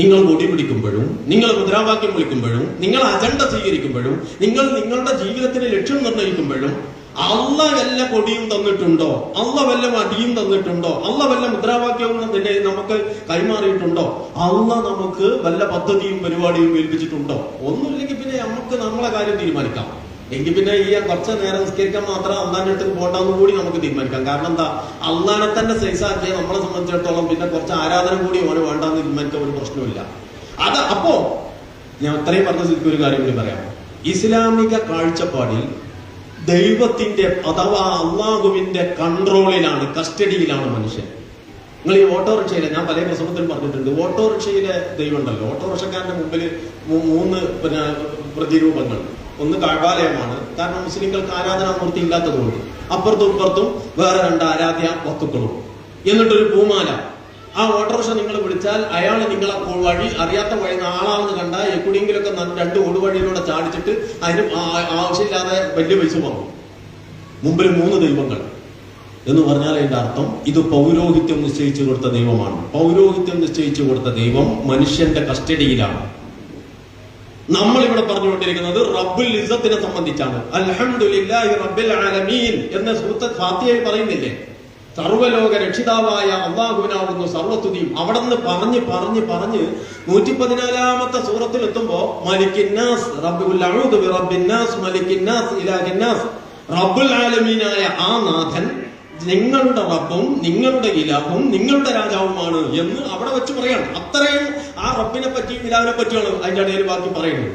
നിങ്ങൾ കൊടി പിടിക്കുമ്പോഴും, നിങ്ങൾ മുദ്രാവാക്യം വിളിക്കുമ്പോഴും, നിങ്ങൾ അജണ്ട സ്വീകരിക്കുമ്പോഴും, നിങ്ങൾ നിങ്ങളുടെ ജീവിതത്തിന്റെ ലക്ഷ്യം നിർണ്ണയിക്കുമ്പോഴും അള്ള വല്ല കൊടിയും തന്നിട്ടുണ്ടോ? അള്ള വല്ല അടിയും തന്നിട്ടുണ്ടോ? അള്ള വല്ല മുദ്രാവാക്യവും നമുക്ക് കൈമാറിയിട്ടുണ്ടോ? അള്ള നമുക്ക് വല്ല പദ്ധതിയും പരിപാടിയും ഏൽപ്പിച്ചിട്ടുണ്ടോ? ഒന്നുമില്ലെങ്കിൽ പിന്നെ നമുക്ക് നമ്മളെ കാര്യം തീരുമാനിക്കാം. എങ്കിൽ പിന്നെ ഈ കുറച്ച് നേരം നിസ്കരിക്കാൻ മാത്രം അള്ളാന്റെ അടുത്ത് പോകണ്ടെന്ന് കൂടി നമുക്ക് തീരുമാനിക്കാം. കാരണം എന്താ, അള്ളാനെ തന്നെ സൈസാക്കിയ നമ്മളെ സംബന്ധിച്ചിടത്തോളം പിന്നെ കുറച്ച് ആരാധന കൂടി ഓരോ വേണ്ടാന്ന് തീരുമാനിക്കാൻ ഒരു പ്രശ്നമില്ല. അപ്പോ ഞാൻ അത്രയും പറഞ്ഞ സ്ഥിതിക്ക് ഒരു കാര്യം കൂടി പറയാം. ഇസ്ലാമിക കാഴ്ചപ്പാടിൽ ദൈവത്തിന്റെ അഥവാ അള്ളാഹുവിന്റെ കൺട്രോളിലാണ്, കസ്റ്റഡിയിലാണ് മനുഷ്യൻ. നിങ്ങൾ ഈ ഓട്ടോറിക്ഷയിലെ, ഞാൻ പല പ്രസംഗത്തിലും പറഞ്ഞിട്ടുണ്ട്, ഓട്ടോറിക്ഷയിലെ ദൈവം ഉണ്ടല്ലോ, ഓട്ടോറിക്ഷക്കാരന്റെ മുമ്പിൽ 3 പ്രതിരൂപങ്ങൾ. ഒന്ന് കഅബാലയമാണ്, കാരണം മുസ്ലിങ്ങൾക്ക് ആരാധനാമൂർത്തി ഇല്ലാത്തതുകൊണ്ട്. അപ്പുറത്തും ഇപ്പുറത്തും വേറെ 2 ആരാധ്യ വസ്തുക്കളും. എന്നിട്ടൊരു പൂമാല. ആ ഓട്ടോറിക്ഷ നിങ്ങൾ വിളിച്ചാൽ അയാൾ നിങ്ങളെ വഴി അറിയാത്ത വഴി ആളാണെന്ന് കണ്ടാൽ എക്കുടിയെങ്കിലൊക്കെ 2 ഓടുവഴിയിലൂടെ ചാടിച്ചിട്ട് അതിന് ആവശ്യമില്ലാതെ വലിയ പൈസ വാങ്ങും. മുമ്പിൽ 3 ദൈവങ്ങൾ എന്ന് പറഞ്ഞാൽ അതിന്റെ അർത്ഥം ഇത് പൗരോഹിത്യം നിശ്ചയിച്ചു കൊടുത്ത ദൈവമാണ്. പൗരോഹിത്യം നിശ്ചയിച്ചു കൊടുത്ത ദൈവം മനുഷ്യന്റെ കസ്റ്റഡിയിലാണ്. നമ്മൾ ഇവിടെ പറഞ്ഞുകൊണ്ടിരിക്കുന്നത് റബ്ബുൽ ഇസ്സത്തിനെ സംബന്ധിച്ചാണ്. അൽഹംദുലില്ലാഹി റബ്ബിൽ ആലമീൻ എന്ന സൂറത്ത് ഫാത്തിഹയിൽ പറയുന്നില്ലേ? സർവ്വലോക രക്ഷിതാവായ അള്ളാഹുവിനാവുന്നു സർവ്വസ്തുതിയും. അവിടെ നിന്ന് പറഞ്ഞ് 114-ാമത്തെ സൂറത്തിൽ എത്തുമ്പോ മലിക്കിന്നാസ് റബ്ബുൽ അഊദു ബിറബ്ബിന്നാസ് മലിക്കിന്നാസ് ഇലാഹിന്നാസ്, റബ്ബുൽ ആലമീനായ ആ നാഥൻ നിങ്ങളുടെ റബ്ബും നിങ്ങളുടെ ഇലാഹും നിങ്ങളുടെ രാജാവുമാണ് എന്ന് അവിടെ വെച്ച് പറയാണ്. അത്രയും ആ റബ്ബിനെ പറ്റിയും ഇലാഹിനെ പറ്റിയാണ് അതിന്റെ ഇടയിൽ ബാക്കി പറയുന്നത്.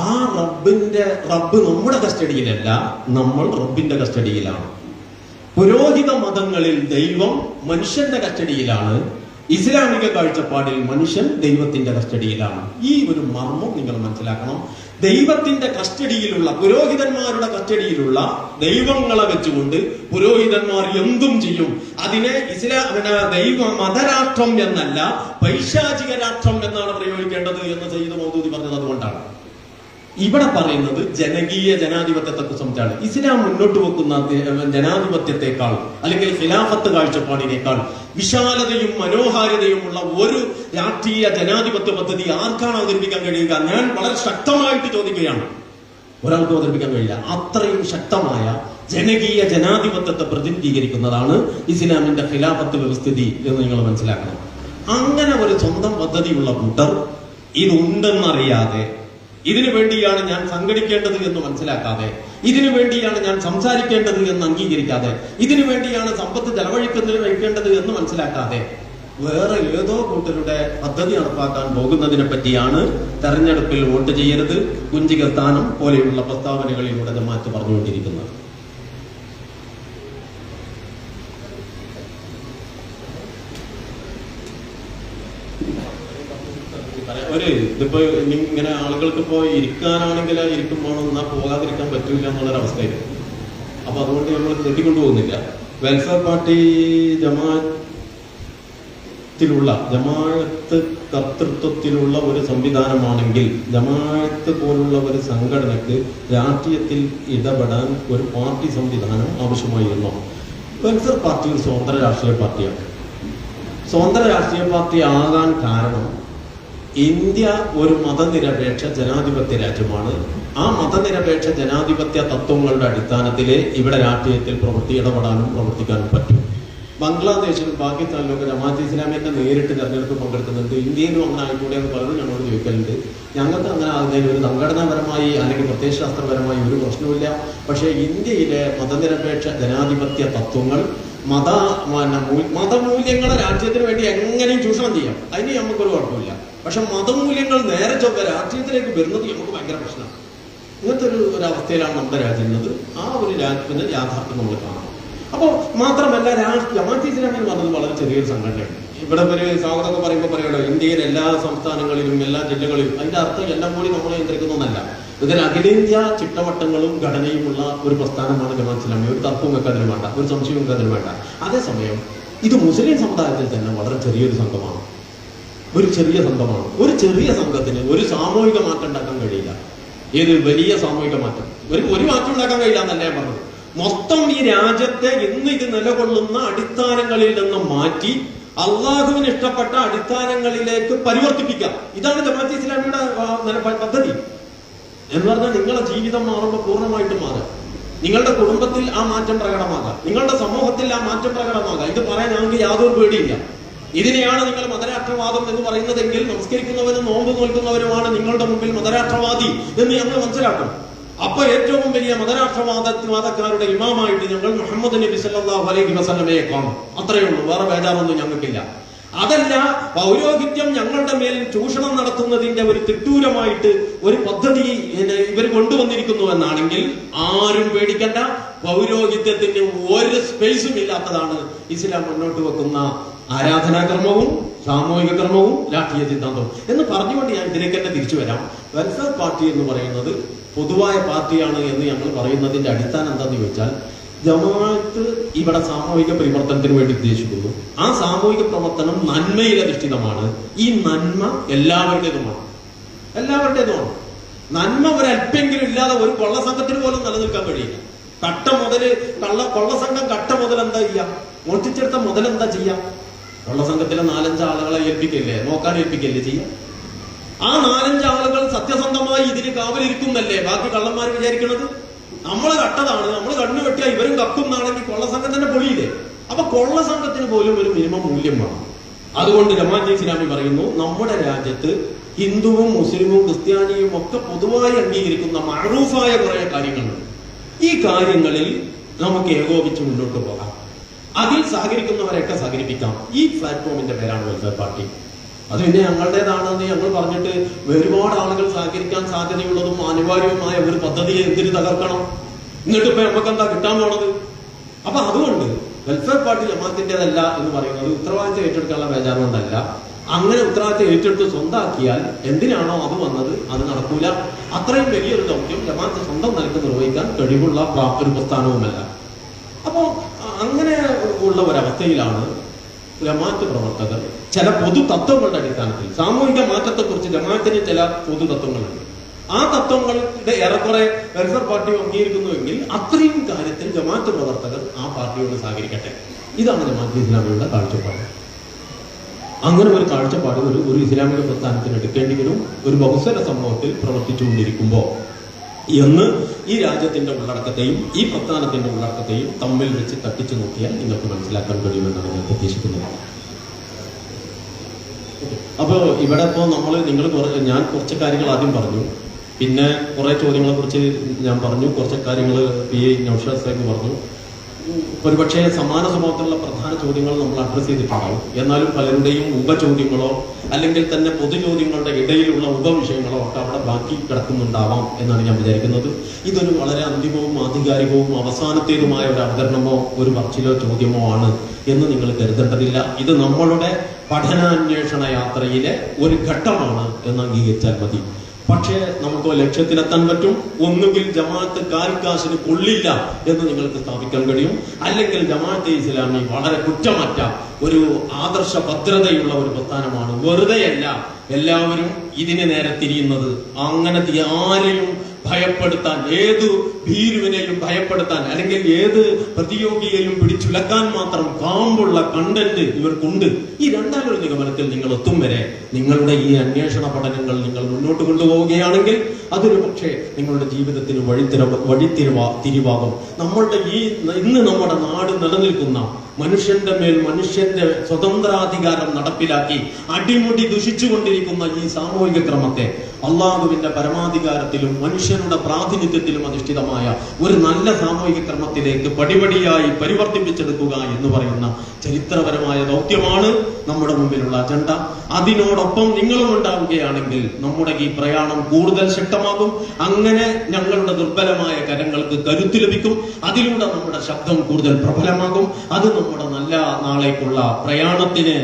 ആ റബ്ബ് നമ്മുടെ കസ്റ്റഡിയിലല്ല, നമ്മൾ റബ്ബിന്റെ കസ്റ്റഡിയിലാണ്. പുരോഹിത മതങ്ങളിൽ ദൈവം മനുഷ്യന്റെ കസ്റ്റഡിയിലാണ്. ഇസ്ലാമിക കാഴ്ചപ്പാടിൽ മനുഷ്യൻ ദൈവത്തിന്റെ കസ്റ്റഡിയിലാണ്. ഈ ഒരു മർമ്മം നിങ്ങൾ മനസ്സിലാക്കണം. ദൈവത്തിന്റെ കസ്റ്റഡിയിലുള്ള, പുരോഹിതന്മാരുടെ കസ്റ്റഡിയിലുള്ള ദൈവങ്ങളെ വെച്ചുകൊണ്ട് പുരോഹിതന്മാർ എന്തും ചെയ്യും. അതിനെ ദൈവ മതരാഷ്ട്രം എന്നല്ല, പൈശാചിക രാഷ്ട്രം എന്നാണ് പ്രയോഗിക്കേണ്ടത് എന്ന് സയ്യിദ് മൗദൂദി പറഞ്ഞത്. അതുകൊണ്ടാണ് ഇവിടെ പറയുന്നത് ജനകീയ ജനാധിപത്യത്തെ കുറിച്ചാണ്. ഇസ്ലാം മുന്നോട്ട് വെക്കുന്ന ജനാധിപത്യത്തെക്കാൾ അല്ലെങ്കിൽ ഖിലാഫത്ത് കാഴ്ചപ്പാടിനേക്കാൾ വിശാലതയും മനോഹാരിതയുമുള്ള ഒരു രാഷ്ട്രീയ ജനാധിപത്യ പദ്ധതി ആർക്കാണ് അവതരിപ്പിക്കാൻ കഴിയുക? ഞാൻ വളരെ ശക്തമായിട്ട് ചോദിക്കുകയാണ്. ഒരാൾക്ക് അവതരിപ്പിക്കാൻ കഴിയില്ല. അത്രയും ശക്തമായ ജനകീയ ജനാധിപത്യത്തെ പ്രതിനിധീകരിക്കുന്നതാണ് ഇസ്ലാമിന്റെ ഖിലാഫത്ത് വ്യവസ്ഥിതി എന്ന് നിങ്ങൾ മനസ്സിലാക്കണം. അങ്ങനെ ഒരു സ്വന്തം പദ്ധതിയുള്ള കൂട്ടർ ഇതുണ്ടെന്നറിയാതെ, ഇതിനു വേണ്ടിയാണ് ഞാൻ സംഘടിക്കേണ്ടത് എന്ന് മനസ്സിലാക്കാതെ, ഇതിനു വേണ്ടിയാണ് ഞാൻ സംസാരിക്കേണ്ടത് എന്ന് അംഗീകരിക്കാതെ, ഇതിനു വേണ്ടിയാണ് സമ്പത്ത് ചെലവഴിക്കേണ്ടത് എന്ന് മനസ്സിലാക്കാതെ വേറെ ഏതോ കൂട്ടരുടെ പദ്ധതി നടപ്പാക്കാൻ പോകുന്നതിനെ പറ്റിയാണ് തെരഞ്ഞെടുപ്പിൽ വോട്ട് ചെയ്യരുത്, കുഞ്ചിക സ്ഥാനം പോലെയുള്ള പ്രസ്താവനകളിലൂടെ ജമാഅത്ത് പറഞ്ഞുകൊണ്ടിരിക്കുന്നത്. ഇതിപ്പോ ഇങ്ങനെ ആളുകൾക്ക് ഇപ്പോ ഇരിക്കാനാണെങ്കിൽ ഇരിക്കുമ്പോൾ എന്നാൽ പോകാതിരിക്കാൻ പറ്റൂല എന്നുള്ളൊരവസ്ഥയായിരുന്നു. അപ്പൊ അതുകൊണ്ട് നമ്മൾ നീട്ടിക്കൊണ്ടുപോകുന്നില്ല. വെൽഫെയർ പാർട്ടി ജമാഅത്ത് കർത്തൃത്വത്തിലുള്ള ഒരു സംവിധാനമാണെങ്കിൽ ജമാഅത്ത് പോലുള്ള ഒരു സംഘടനക്ക് രാഷ്ട്രീയത്തിൽ ഇടപെടാൻ ഒരു പാർട്ടി സംവിധാനം ആവശ്യമായിരുന്നു. വെൽഫെയർ പാർട്ടി ഒരു സ്വതന്ത്ര രാഷ്ട്രീയ പാർട്ടിയാണ്. സ്വതന്ത്ര രാഷ്ട്രീയ പാർട്ടി ആകാൻ കാരണം ഇന്ത്യ ഒരു മതനിരപേക്ഷ ജനാധിപത്യ രാജ്യമാണ്. ആ മതനിരപേക്ഷ ജനാധിപത്യ തത്വങ്ങളുടെ അടിസ്ഥാനത്തിലേ ഇവിടെ രാഷ്ട്രീയത്തിൽ ഇടപെടാനും പ്രവർത്തിക്കാനും പറ്റും. ബംഗ്ലാദേശിലും പാകിസ്ഥാനിലും ഒക്കെ ജമാഅത്തെ ഇസ്ലാമിയെ നേരിട്ട് തെരഞ്ഞെടുപ്പ് പങ്കെടുക്കുന്നുണ്ട്. ഇന്ത്യയിലും അങ്ങനെ ആയിക്കൂടെ എന്ന് പലരും ഞങ്ങളോട് ചോദിക്കലുണ്ട്. ഞങ്ങൾക്ക് അങ്ങനെ ആകുന്നതിന് ഒരു സംഘടനാപരമായി അല്ലെങ്കിൽ പ്രത്യയശാസ്ത്രപരമായി ഒരു പ്രശ്നമില്ല. പക്ഷേ ഇന്ത്യയിലെ മതനിരപേക്ഷ ജനാധിപത്യ തത്വങ്ങൾ മതമൂല്യങ്ങളെ രാജ്യത്തിന് വേണ്ടി എങ്ങനെയും ചൂഷണം ചെയ്യാം, അതിന് നമുക്കൊരു കുഴപ്പമില്ല. പക്ഷെ മതമൂല്യങ്ങൾ നേരെ ചൊവ്വ രാഷ്ട്രീയത്തിലേക്ക് വരുന്നത് നമുക്ക് ഭയങ്കര പ്രശ്നമാണ്. ഇങ്ങനത്തെ ഒരു അവസ്ഥയിലാണ് നമ്മുടെ രാജ്യം ഉള്ളത്. ആ ഒരു രാജ്യത്തിന്റെ യാഥാർത്ഥ്യം നമ്മൾ കാണാം. അപ്പോൾ മാത്രമല്ല ജമാഅത്തെ ഇസ്ലാമി എന്ന് പറഞ്ഞത് വളരെ ചെറിയൊരു സംഘടനയാണ്. ഇവിടെ ഒരു സ്വാഗതമൊക്കെ പറയുമ്പോൾ പറയുമല്ലോ ഇന്ത്യയിലെ എല്ലാ സംസ്ഥാനങ്ങളിലും എല്ലാ ജില്ലകളിലും, അതിന്റെ അർത്ഥം എല്ലാം കൂടി നമ്മളെ നിയന്ത്രിക്കുന്നതല്ല. ഇതിന് അഖിലേന്ത്യാ ചിട്ടവട്ടങ്ങളും ഘടനയുമുള്ള ഒരു പ്രസ്ഥാനമാണ് ജമാഅത്തെ ഇസ്ലാമി. ഒരു തർക്കവും ഒക്കെ അതിന് വേണ്ട, ഒരു സംശയവും ഒക്കെ അതിന് വേണ്ട. അതേസമയം ഇത് മുസ്ലിം സമുദായത്തിൽ തന്നെ വളരെ ചെറിയൊരു സംഘമാണ്. ഒരു ചെറിയ സംഘത്തിന് ഒരു സാമൂഹിക മാറ്റം ഉണ്ടാക്കാൻ കഴിയില്ല. ഏത് വലിയ സാമൂഹിക മാറ്റം ഒരു മാറ്റം ഉണ്ടാക്കാൻ കഴിയില്ല എന്നല്ല ഞാൻ പറഞ്ഞത്. മൊത്തം ഈ രാജ്യത്തെ ഇന്ന് ഇത് നിലകൊള്ളുന്ന അടിസ്ഥാനങ്ങളിൽ നിന്ന് മാറ്റി അള്ളാഹുവിന് ഇഷ്ടപ്പെട്ട അടിസ്ഥാനങ്ങളിലേക്ക് പരിവർത്തിപ്പിക്കാം. ഇതാണ് ജമാഅത്തെ ഇസ്ലാമിയുടെ പദ്ധതി എന്ന് പറഞ്ഞാൽ നിങ്ങളുടെ ജീവിതം മാറുമ്പോൾ പൂർണ്ണമായിട്ടും മാറുക. നിങ്ങളുടെ കുടുംബത്തിൽ ആ മാറ്റം പ്രകടമാകാം, നിങ്ങളുടെ സമൂഹത്തിൽ ആ മാറ്റം പ്രകടമാകാം. ഇത് പറയാൻ ഞങ്ങൾക്ക് യാതൊരു പേടിയില്ല. ഇതിനെയാണ് നിങ്ങൾ മതരാഷ്ട്രവാദം എന്ന് പറയുന്നതെങ്കിൽ നമസ്കരിക്കുന്നവരും നോമ്പ് നോൽക്കുന്നവരുമാണ് നിങ്ങളുടെ മുമ്പിൽ മതരാഷ്ട്രവാദി എന്ന് ഞങ്ങൾ മനസ്സിലാക്കും. അപ്പൊ ഏറ്റവും വലിയ മതരാഷ്ട്രവാദക്കാരുടെ ഇമാമായിട്ട് ഞങ്ങൾ മുഹമ്മദ് നബി സല്ലല്ലാഹു അലൈഹി വസല്ലമയെ കാണും. അത്രയേ ഉള്ളൂ, വേറെ ബേജാറൊന്നും ഞങ്ങൾക്കില്ല. അതല്ല പൗരോഹിത്യം ഞങ്ങളുടെ മേൽ ചൂഷണം നടത്തുന്നതിന്റെ ഒരു തിട്ടൂരമായിട്ട് ഒരു പദ്ധതി ഇവർ കൊണ്ടുവന്നിരിക്കുന്നു എന്നാണെങ്കിൽ ആരും പേടിക്കണ്ട. പൗരോഹിത്യത്തിന് ഒരു സ്പേസും ഇല്ലാത്തതാണ് ഇസ്ലാം മുന്നോട്ട് വെക്കുന്ന ആരാധനാക്രമവും സാമൂഹിക ക്രമവും രാഷ്ട്രീയ സിദ്ധാന്തവും എന്ന് പറഞ്ഞുകൊണ്ട് ഞാൻ ഇതിലേക്ക് തന്നെ തിരിച്ചു വരാം. വെൽഫെയർ പാർട്ടി എന്ന് പറയുന്നത് പൊതുവായ പാർട്ടിയാണ് എന്ന് ഞങ്ങൾ പറയുന്നതിന്റെ അടിസ്ഥാനം എന്താന്ന് ചോദിച്ചാൽ, ജമാഅത്ത് ഇവിടെ സാമൂഹിക പരിവർത്തനത്തിന് വേണ്ടി ഉദ്ദേശിക്കുന്നു. ആ സാമൂഹിക പ്രവർത്തനം നന്മയിൽ അധിഷ്ഠിതമാണ്. ഈ നന്മ എല്ലാവരുടേതുമാണ്. നന്മ ഒരല്പെങ്കിലും ഇല്ലാതെ ഒരു കൊള്ളസംഘത്തിന് പോലും നിലനിൽക്കാൻ കഴിയില്ല. കൊള്ളസംഘം കട്ട മുതൽ എന്താ ചെയ്യാം? മോഷ്ടിച്ചെടുത്ത മുതൽ എന്താ ചെയ്യാം? കൊള്ളസംഘത്തിലെ 4-5 ആളുകളെ നോക്കാൻ ഏൽപ്പിക്കല്ലേ ചെയ്യാം? ആ 4-5 ആളുകൾ സത്യസന്ധമായി ഇതിന് കാവലിരിക്കുന്നല്ലേ ബാക്കി കള്ളന്മാർ വിചാരിക്കുന്നത്? നമ്മൾ കട്ടതാണ്, നമ്മൾ കണ്ണു വെട്ടിയാ ഇവരും കക്കും എന്നാണെങ്കിൽ കൊള്ളസംഘം തന്നെ പൊളിയില്ലേ? അപ്പൊ കൊള്ളസംഘത്തിന് പോലും ഒരു മിനിമം മൂല്യം വേണം. അതുകൊണ്ട് ജമാഅത്തെ ഇസ്ലാമി പറയുന്നു, നമ്മുടെ രാജ്യത്ത് ഹിന്ദുവും മുസ്ലിമും ക്രിസ്ത്യാനിയും ഒക്കെ പൊതുവായി അംഗീകരിക്കുന്ന മഅറൂഫായ കുറെ കാര്യങ്ങളുണ്ട്. ഈ കാര്യങ്ങളിൽ നമുക്ക് ഏകോപിച്ച് മുന്നോട്ട് പോകാം. അതിൽ സഹകരിക്കുന്നവരെയൊക്കെ സഹകരിപ്പിക്കാം. ഈ പ്ലാറ്റ്ഫോമിന്റെ പേരാണ് വെൽഫെയർ പാർട്ടി. അത് പിന്നെ ഞങ്ങളുടേതാണെന്ന് ഞങ്ങൾ പറഞ്ഞിട്ട് ഒരുപാട് ആളുകൾ സഹകരിക്കാൻ സാധ്യതയുള്ളതും അനിവാര്യവുമായ ഒരു പദ്ധതിയെ എന്തിന് തകർക്കണം? എന്നിട്ട് ഇപ്പൊ നമുക്ക് എന്താ കിട്ടാൻ പോണത്? അപ്പൊ അതുകൊണ്ട് വെൽഫെയർ പാർട്ടി ജമാഅത്തിൻ്റെതല്ല എന്ന് പറയുന്നത് ഉത്തരവാദിത്തം ഏറ്റെടുക്കാനുള്ള ബേജാറുകൊണ്ടല്ല. അങ്ങനെ ഉത്തരവാദിത്തം ഏറ്റെടുത്ത് സ്വന്തമാക്കിയാൽ എന്തിനാണോ അത് വന്നത് അത് നടക്കൂല. അത്രയും വലിയൊരു ദൗത്യം ജമാഅത്ത് സ്വന്തം നിലക്ക് നിർവഹിക്കാൻ കഴിവുള്ള ഒരു പ്രസ്ഥാനവുമല്ല. അപ്പോ അങ്ങനെ ഉള്ള ഒരവസ്ഥയിലാണ് ജമാഅത്ത് പ്രവർത്തകർ ചില പൊതു തത്വങ്ങളുടെ അടിസ്ഥാനത്തിൽ സാമൂഹിക മാറ്റത്തെക്കുറിച്ച് ജമാഅത്തിന് ചില പൊതു തത്വങ്ങളുണ്ട്. ആ തത്വങ്ങളുടെ ഏറെക്കുറെ വെൽഫെയർ പാർട്ടി അംഗീകരിക്കുന്നുവെങ്കിൽ അത്രയും കാര്യത്തിൽ ജമാഅത്ത് പ്രവർത്തകർ ആ പാർട്ടിയോട് സഹകരിക്കട്ടെ. ഇതാണ് ജമാഅത്തെ ഇസ്ലാമിയുടെ കാഴ്ചപ്പാട്. അങ്ങനെ ഒരു കാഴ്ചപ്പാട് ഒരു ഇസ്ലാമിക പ്രസ്ഥാനത്തിന് എടുക്കേണ്ടി വരും ഒരു ബഹുസ്വര സമൂഹത്തിൽ പ്രവർത്തിച്ചുകൊണ്ടിരിക്കുമ്പോൾ എന്ന് ഈ രാജ്യത്തിന്റെ ഉള്ളടക്കത്തെയും ഈ പ്രസ്ഥാനത്തിന്റെ ഉള്ളടക്കത്തെയും തമ്മിൽ വെച്ച് തട്ടിച്ചു നോക്കിയാൽ നിങ്ങൾക്ക് മനസ്സിലാക്കാൻ കഴിയുമെന്നാണ് ഞാൻ പ്രതീക്ഷിക്കുന്നത്. അപ്പോ ഇവിടെ ഇപ്പോ ഞാൻ കുറച്ച് കാര്യങ്ങൾ ആദ്യം പറഞ്ഞു, പിന്നെ കുറെ ചോദ്യങ്ങളെ കുറിച്ച് ഞാൻ പറഞ്ഞു, കുറച്ച് കാര്യങ്ങൾ പി എ നൗഷാദ് സാഹിബ് പറഞ്ഞു. ഒരുപക്ഷെ സമാന സ്വഭാവത്തിലുള്ള പ്രധാന ചോദ്യങ്ങൾ നമ്മൾ അഡ്രസ് ചെയ്തിട്ടുണ്ടാവും. എന്നാലും പലരുടെയും ഉപചോദ്യങ്ങളോ അല്ലെങ്കിൽ തന്നെ പൊതുചോദ്യങ്ങളുടെ ഇടയിലുള്ള ഉപവിഷയങ്ങളോ ഒക്കെ അവിടെ ബാക്കി കിടക്കുന്നുണ്ടാവാം എന്നാണ് ഞാൻ വിചാരിക്കുന്നത്. ഇതൊരു വളരെ അന്തിമവും ആധികാരികവും അവസാനത്തേതുമായ ഒരു അവതരണമോ ഒരു പറച്ചിലോ ചോദ്യമോ ആണ് എന്ന് നിങ്ങൾ കരുതേണ്ടതില്ല. ഇത് നമ്മളുടെ പഠനാന്വേഷണ യാത്രയിലെ ഒരു ഘട്ടമാണ് എന്ന് അംഗീകരിച്ചാൽ മതി. പക്ഷേ നമുക്ക് ലക്ഷ്യത്തിലെത്താൻ പറ്റും. ഒന്നുകിൽ ജമാഅത്ത് കാൽക്കാശിന് കൊള്ളില്ല എന്ന് നിങ്ങൾക്ക് സ്ഥാപിക്കാൻ കഴിയും, അല്ലെങ്കിൽ ജമാഅത്തെ ഇസ്ലാമി വളരെ കുറ്റമറ്റ ഒരു ആദർശ ഭദ്രതയുള്ള ഒരു പ്രസ്ഥാനമാണ്. വെറുതെയല്ല എല്ലാവരും ഇതിന് നേരെ തിരിയുന്നത്. അങ്ങനെ ആരെയും ഭയപ്പെടുത്താൻ, ഏത് ഭീരുവിനെയും ഭയപ്പെടുത്താൻ അല്ലെങ്കിൽ ഏത് പ്രതിയോഗിയെയും പിടിച്ചുലക്കാൻ മാത്രം കാമ്പുള്ള കണ്ടന്റ് ഇവർക്കുണ്ട്. ഈ രണ്ടാമൊരു നിഗമനത്തിൽ നിങ്ങൾ എത്തും വരെ നിങ്ങളുടെ ഈ അന്വേഷണ പഠനങ്ങൾ നിങ്ങൾ മുന്നോട്ട് കൊണ്ടുപോവുകയാണെങ്കിൽ അതൊരു പക്ഷേ നിങ്ങളുടെ ജീവിതത്തിന് തിരിവാകും. നമ്മളുടെ ഇന്ന് നമ്മുടെ നാട് നിലനിൽക്കുന്ന മനുഷ്യന്റെ മേൽ മനുഷ്യന്റെ സ്വതന്ത്രാധികാരം നടപ്പിലാക്കി അടിമുടി ദുഷിച്ചുകൊണ്ടിരിക്കുന്ന ഈ സാമൂഹിക ക്രമത്തെ അള്ളാഹുവിന്റെ പരമാധികാരത്തിലും മനുഷ്യരുടെ പ്രാതിനിധ്യത്തിലും അധിഷ്ഠിതമായ ഒരു നല്ല സാമൂഹിക ക്രമത്തിലേക്ക് പടിപടിയായി പരിവർത്തിപ്പിച്ചെടുക്കുക എന്ന് പറയുന്ന ചരിത്രപരമായ ദൗത്യമാണ് നമ്മുടെ മുമ്പിലുള്ള അജണ്ട. അതിനോടൊപ്പം നിങ്ങളും ഉണ്ടാവുകയാണെങ്കിൽ നമ്മുടെ ഈ പ്രയാണം കൂടുതൽ ശക്തമാകും. അങ്ങനെ ഞങ്ങളുടെ ദുർബലമായ കരങ്ങൾക്ക് കരുത്ത് ലഭിക്കും. അതിലൂടെ നമ്മുടെ ശബ്ദം കൂടുതൽ പ്രബലമാകും. അത് നമ്മുടെ നല്ല നാളേക്കുള്ള പ്രയാണത്തിന്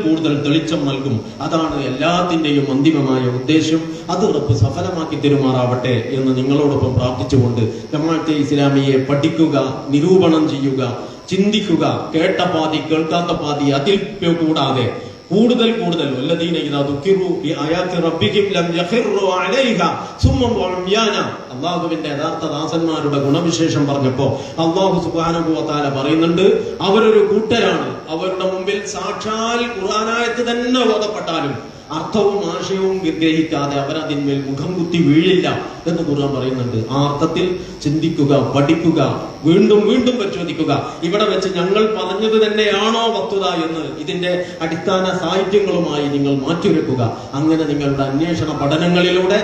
കൂടുതൽ തെളിച്ചം നൽകും. അതാണ് എല്ലാത്തിന്റെയും അന്തിമമായ ഉദ്ദേശം. അത് റബ്ബ് സഫലമാക്കി തരുമാറാവട്ടെ എന്ന് നിങ്ങളോടൊപ്പം പ്രാർത്ഥിച്ചുകൊണ്ട് ജമാഅത്തെ ഇസ്ലാമിയെ പഠിക്കുക, നിരൂപണം ചെയ്യുക, ചിന്തിക്കുക, കേട്ട പാതി കേൾക്കാത്ത പാതി അതിൽ കൂടാതെ കൂടുതൽ വല്ലദീന ഇദാ ദുക്കിറു ബിആയാതി റബ്ബിഹിം ലം യഖിറു അലൈഹാ സുമ്മൻ വഉംയാന. അല്ലാഹുവിന്റെ യഥാർത്ഥ ദാസന്മാരുടെ ഗുണവിശേഷം പറഞ്ഞപ്പോ അല്ലാഹു സുബ്ഹാനഹു വ തആല പറയുന്നുണ്ട്, അവരൊരു കൂട്ടരാണ്. അവരുടെ മുമ്പിൽ സാക്ഷാൽ ഖുർആനായത്ത് തന്നെ ഓതപ്പെട്ടാലും അർത്ഥവും ആശയവും ഗ്രഹിക്കാതെ അവരതിന്മേൽ മുഖം കുത്തി വീഴില്ല എന്ന് ഖുർആൻ പറയുന്നുണ്ട്. ആ അർത്ഥത്തിൽ ചിന്തിക്കുക, പഠിക്കുക, വീണ്ടും പരിശോധിക്കുക. ഇവിടെ വെച്ച് ഞങ്ങൾ പറഞ്ഞത് തന്നെയാണോ വസ്തുത എന്ന് ഇതിന്റെ അടിസ്ഥാന സാഹിത്യങ്ങളുമായി നിങ്ങൾ മാറ്റിവെക്കുക. അങ്ങനെ നിങ്ങളുടെ അന്വേഷണ പഠനങ്ങളിലൂടെ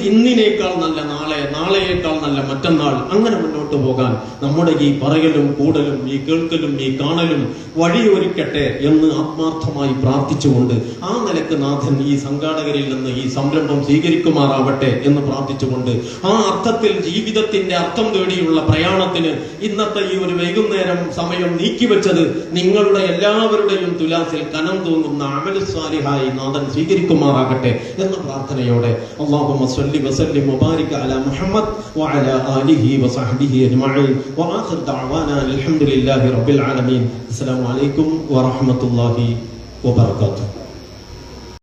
ഇന്നിനേക്കാൾ നല്ല നാളെ, നാളെയേക്കാൾ നല്ല മറ്റന്നാൾ, അങ്ങനെ മുന്നോട്ട് പോകാൻ നമ്മുടെ ഈ പറയലും കൂടലും ഈ കേൾക്കലും ഈ കാണലും വഴിയൊരുക്കട്ടെ എന്ന് ആത്മാർത്ഥമായി പ്രാർത്ഥിച്ചുകൊണ്ട് ആ നിലക്ക് നാഥൻ ഈ സംഘാടകരിൽ നിന്ന് ഈ സംരംഭം സ്വീകരിക്കുമാറാവട്ടെ എന്ന് പ്രാർത്ഥിച്ചുകൊണ്ട് ആ അർത്ഥത്തിൽ ജീവിതത്തിന്റെ അർത്ഥം തേടിയുള്ള പ്രയാണത്തിന് ഇന്നത്തെ ഈ ഒരു വൈകുന്നേരം സമയം നീക്കിവെച്ചത് നിങ്ങളുടെ എല്ലാവരുടെയും തുലാസിൽ കനം തൂങ്ങുന്ന അമലു സ്വാലിഹായി നാഥൻ സ്വീകരിക്കുമാറാകട്ടെ എന്ന പ്രാർത്ഥനയോടെ اللهم صل وسلم وبارك على محمد وعلى آله وصحبه أجمعين وآخر دعوانا الحمد لله رب العالمين. السلام عليكم ورحمة الله وبركاته.